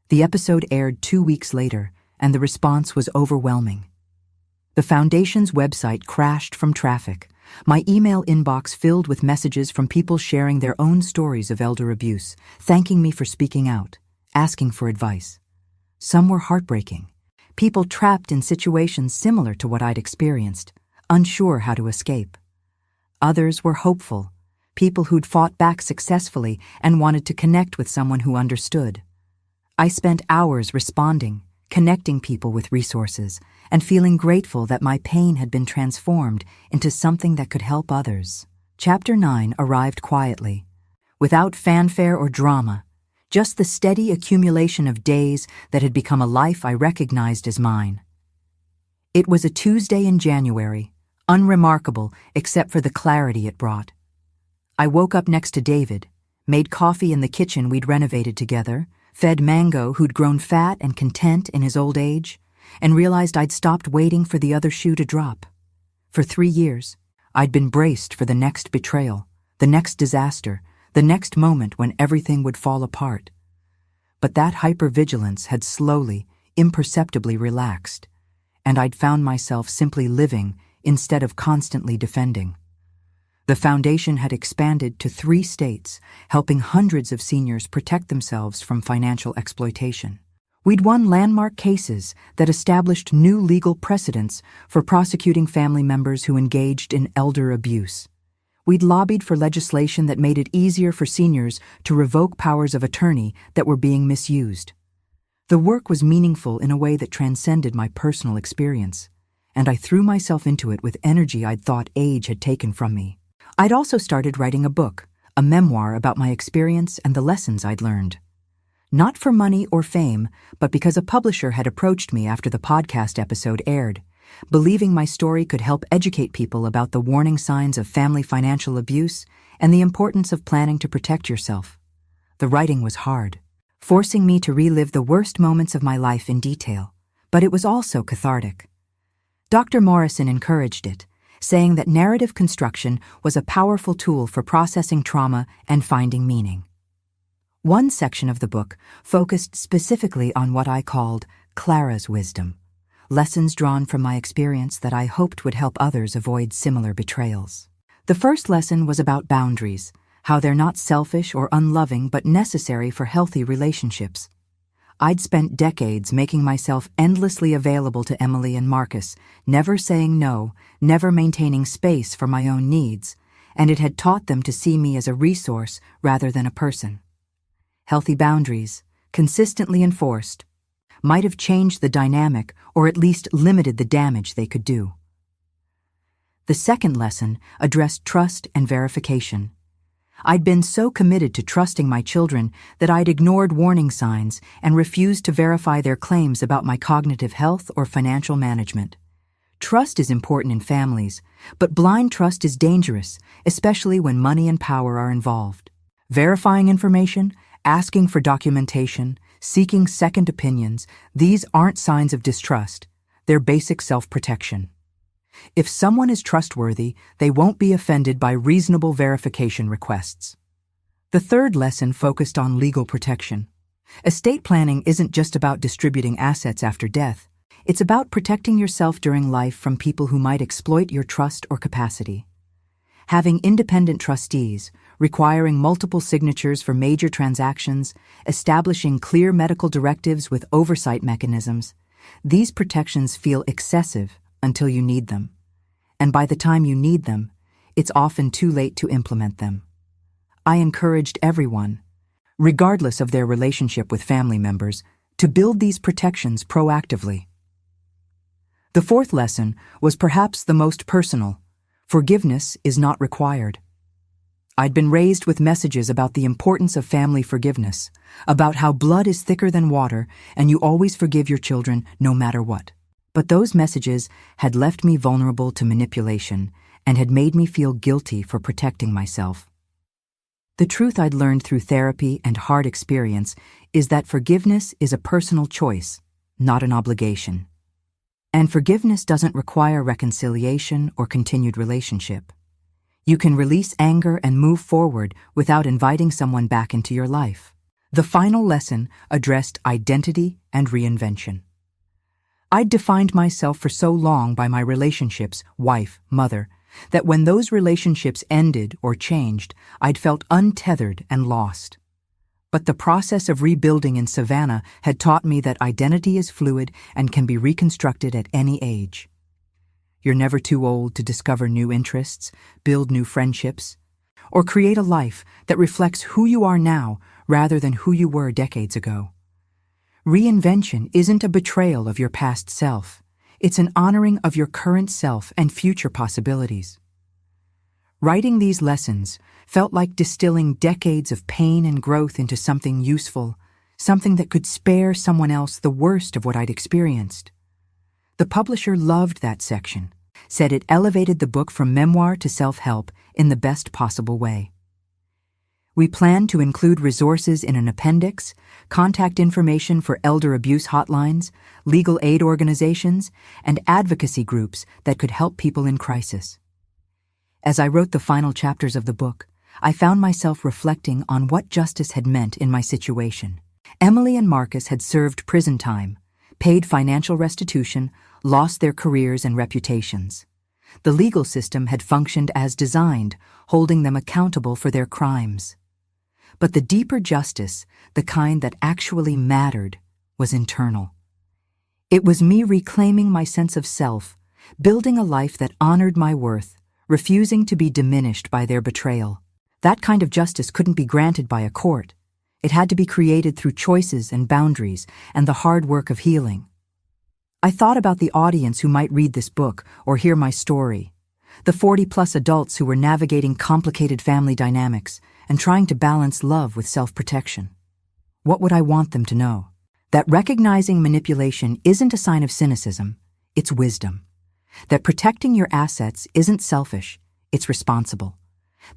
The episode aired 2 weeks later, and the response was overwhelming. The Foundation's website crashed from traffic. My email inbox filled with messages from people sharing their own stories of elder abuse, thanking me for speaking out, asking for advice. Some were heartbreaking, people trapped in situations similar to what I'd experienced, unsure how to escape. Others were hopeful, people who'd fought back successfully and wanted to connect with someone who understood. I spent hours responding, connecting people with resources, and feeling grateful that my pain had been transformed into something that could help others. Chapter 9 arrived quietly, without fanfare or drama, just the steady accumulation of days that had become a life I recognized as mine. It was a Tuesday in January, unremarkable except for the clarity it brought. I woke up next to David, made coffee in the kitchen we'd renovated together, fed Mango, who'd grown fat and content in his old age, and realized I'd stopped waiting for the other shoe to drop. For 3 years, I'd been braced for the next betrayal, the next disaster, the next moment when everything would fall apart. But that hypervigilance had slowly, imperceptibly relaxed, and I'd found myself simply living instead of constantly defending. The Foundation had expanded to 3 states, helping hundreds of seniors protect themselves from financial exploitation. We'd won landmark cases that established new legal precedents for prosecuting family members who engaged in elder abuse. We'd lobbied for legislation that made it easier for seniors to revoke powers of attorney that were being misused. The work was meaningful in a way that transcended my personal experience, and I threw myself into it with energy I'd thought age had taken from me. I'd also started writing a book, a memoir about my experience and the lessons I'd learned. Not for money or fame, but because a publisher had approached me after the podcast episode aired, believing my story could help educate people about the warning signs of family financial abuse and the importance of planning to protect yourself. The writing was hard, forcing me to relive the worst moments of my life in detail, but it was also cathartic. Dr. Morrison encouraged it, saying that narrative construction was a powerful tool for processing trauma and finding meaning. One section of the book focused specifically on what I called Clara's wisdom, lessons drawn from my experience that I hoped would help others avoid similar betrayals. The first lesson was about boundaries, how they're not selfish or unloving but necessary for healthy relationships. I'd spent decades making myself endlessly available to Emily and Marcus, never saying no, never maintaining space for my own needs, and it had taught them to see me as a resource rather than a person. Healthy boundaries, consistently enforced, might have changed the dynamic or at least limited the damage they could do. The second lesson addressed trust and verification. I'd been so committed to trusting my children that I'd ignored warning signs and refused to verify their claims about my cognitive health or financial management. Trust is important in families, but blind trust is dangerous, especially when money and power are involved. Verifying information, asking for documentation, seeking second opinions, these aren't signs of distrust. They're basic self-protection. If someone is trustworthy, they won't be offended by reasonable verification requests. The third lesson focused on legal protection. Estate planning isn't just about distributing assets after death. It's about protecting yourself during life from people who might exploit your trust or capacity. Having independent trustees, requiring multiple signatures for major transactions, establishing clear medical directives with oversight mechanisms, these protections feel excessive until you need them. And by the time you need them, it's often too late to implement them. I encouraged everyone, regardless of their relationship with family members, to build these protections proactively. The fourth lesson was perhaps the most personal. Forgiveness is not required. I'd been raised with messages about the importance of family forgiveness, about how blood is thicker than water and you always forgive your children no matter what. But those messages had left me vulnerable to manipulation and had made me feel guilty for protecting myself. The truth I'd learned through therapy and hard experience is that forgiveness is a personal choice, not an obligation. And forgiveness doesn't require reconciliation or continued relationship. You can release anger and move forward without inviting someone back into your life. The final lesson addressed identity and reinvention. I'd defined myself for so long by my relationships, wife, mother, that when those relationships ended or changed, I'd felt untethered and lost. But the process of rebuilding in Savannah had taught me that identity is fluid and can be reconstructed at any age. You're never too old to discover new interests, build new friendships, or create a life that reflects who you are now rather than who you were decades ago. Reinvention isn't a betrayal of your past self. It's an honoring of your current self and future possibilities. Writing these lessons felt like distilling decades of pain and growth into something useful, something that could spare someone else the worst of what I'd experienced. The publisher loved that section, said it elevated the book from memoir to self-help in the best possible way. We plan to include resources in an appendix, contact information for elder abuse hotlines, legal aid organizations, and advocacy groups that could help people in crisis. As I wrote the final chapters of the book, I found myself reflecting on what justice had meant in my situation. Emily and Marcus had served prison time, paid financial restitution, lost their careers and reputations. The legal system had functioned as designed, holding them accountable for their crimes. But the deeper justice, the kind that actually mattered, was internal. It was me reclaiming my sense of self, building a life that honored my worth, refusing to be diminished by their betrayal. That kind of justice couldn't be granted by a court. It had to be created through choices and boundaries and the hard work of healing. I thought about the audience who might read this book or hear my story, the 40-plus adults who were navigating complicated family dynamics and trying to balance love with self-protection. What would I want them to know? That recognizing manipulation isn't a sign of cynicism, it's wisdom. That protecting your assets isn't selfish, it's responsible.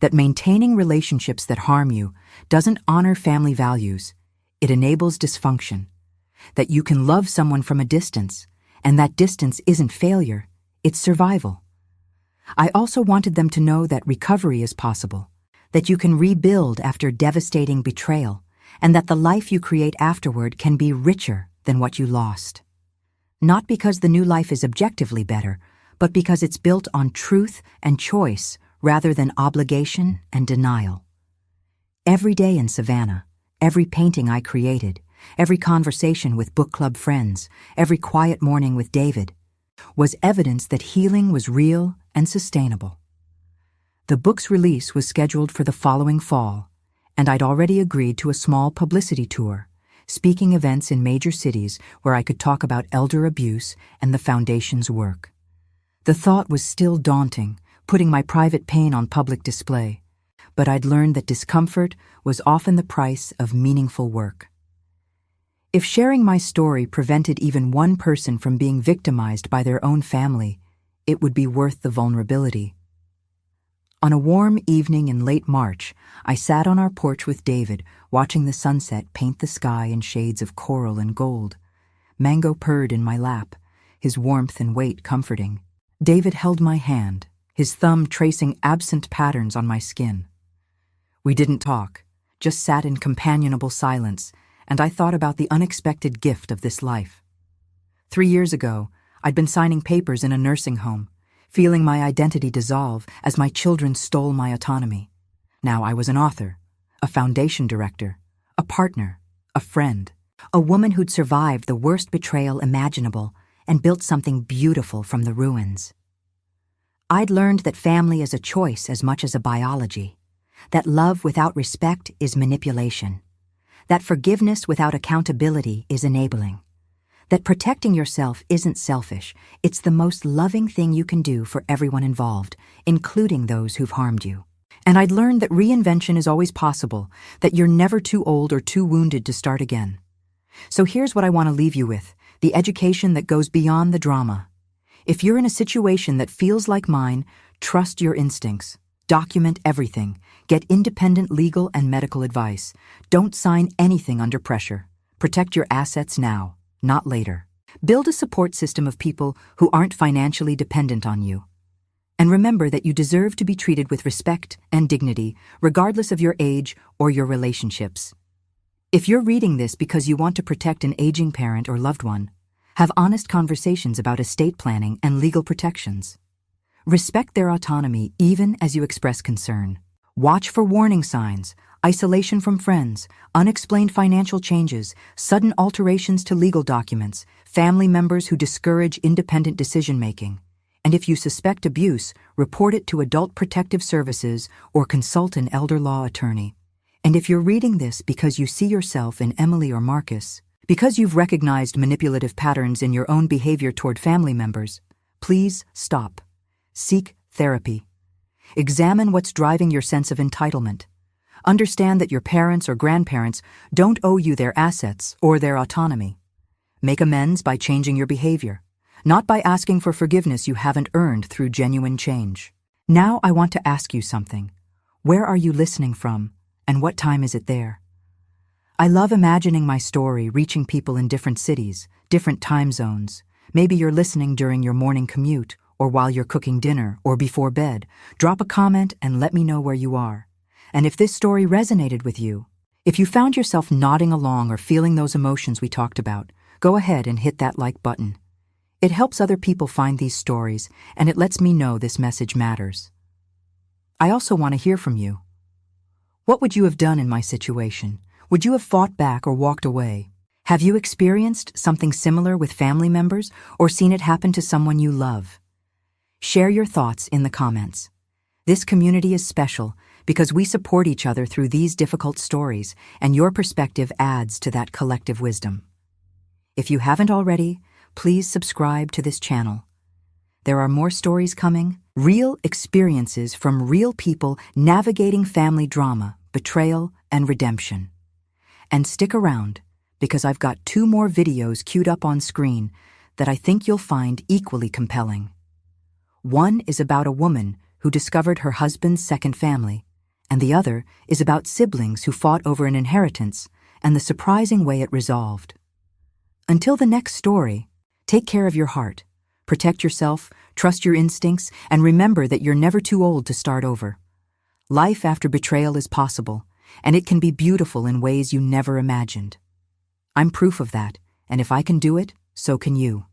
That maintaining relationships that harm you doesn't honor family values, it enables dysfunction. That you can love someone from a distance, and that distance isn't failure, it's survival. I also wanted them to know that recovery is possible, that you can rebuild after devastating betrayal, and that the life you create afterward can be richer than what you lost. Not because the new life is objectively better, but because it's built on truth and choice rather than obligation and denial. Every day in Savannah, every painting I created, every conversation with book club friends, every quiet morning with David, was evidence that healing was real and sustainable. The book's release was scheduled for the following fall, and I'd already agreed to a small publicity tour, speaking events in major cities where I could talk about elder abuse and the Foundation's work. The thought was still daunting, putting my private pain on public display, but I'd learned that discomfort was often the price of meaningful work. If sharing my story prevented even one person from being victimized by their own family, it would be worth the vulnerability. On a warm evening in late March, I sat on our porch with David, watching the sunset paint the sky in shades of coral and gold. Mango purred in my lap, his warmth and weight comforting. David held my hand, his thumb tracing absent patterns on my skin. We didn't talk, just sat in companionable silence, and I thought about the unexpected gift of this life. 3 years ago, I'd been signing papers in a nursing home, feeling my identity dissolve as my children stole my autonomy. Now I was an author, a foundation director, a partner, a friend, a woman who'd survived the worst betrayal imaginable and built something beautiful from the ruins. I'd learned that family is a choice as much as a biology, that love without respect is manipulation, that forgiveness without accountability is enabling, that protecting yourself isn't selfish, it's the most loving thing you can do for everyone involved, including those who've harmed you. And I'd learned that reinvention is always possible, that you're never too old or too wounded to start again. So here's what I want to leave you with, the education that goes beyond the drama. If you're in a situation that feels like mine, trust your instincts. Document everything. Get independent legal and medical advice. Don't sign anything under pressure. Protect your assets now, not later. Build a support system of people who aren't financially dependent on you. And remember that you deserve to be treated with respect and dignity, regardless of your age or your relationships. If you're reading this because you want to protect an aging parent or loved one, have honest conversations about estate planning and legal protections. Respect their autonomy even as you express concern. Watch for warning signs, isolation from friends, unexplained financial changes, sudden alterations to legal documents, family members who discourage independent decision-making. And if you suspect abuse, report it to Adult Protective Services or consult an elder law attorney. And if you're reading this because you see yourself in Emily or Marcus, because you've recognized manipulative patterns in your own behavior toward family members, please stop. Seek therapy. Examine what's driving your sense of entitlement. Understand that your parents or grandparents don't owe you their assets or their autonomy. Make amends by changing your behavior, not by asking for forgiveness you haven't earned through genuine change. Now I want to ask you something. Where are you listening from, and what time is it there? I love imagining my story reaching people in different cities, different time zones. Maybe you're listening during your morning commute, or while you're cooking dinner, or before bed. Drop a comment and let me know where you are. And if this story resonated with you, if you found yourself nodding along or feeling those emotions we talked about, go ahead and hit that like button. It helps other people find these stories, and it lets me know this message matters. I also want to hear from you. What would you have done in my situation? Would you have fought back or walked away? Have you experienced something similar with family members or seen it happen to someone you love? Share your thoughts in the comments. This community is special because we support each other through these difficult stories, and your perspective adds to that collective wisdom. If you haven't already, please subscribe to this channel. There are more stories coming, real experiences from real people navigating family drama, betrayal, and redemption. And stick around, because I've got 2 more videos queued up on screen that I think you'll find equally compelling. One is about a woman who discovered her husband's second family, and the other is about siblings who fought over an inheritance and the surprising way it resolved. Until the next story, take care of your heart, protect yourself, trust your instincts, and remember that you're never too old to start over. Life after betrayal is possible, and it can be beautiful in ways you never imagined. I'm proof of that, and if I can do it, so can you.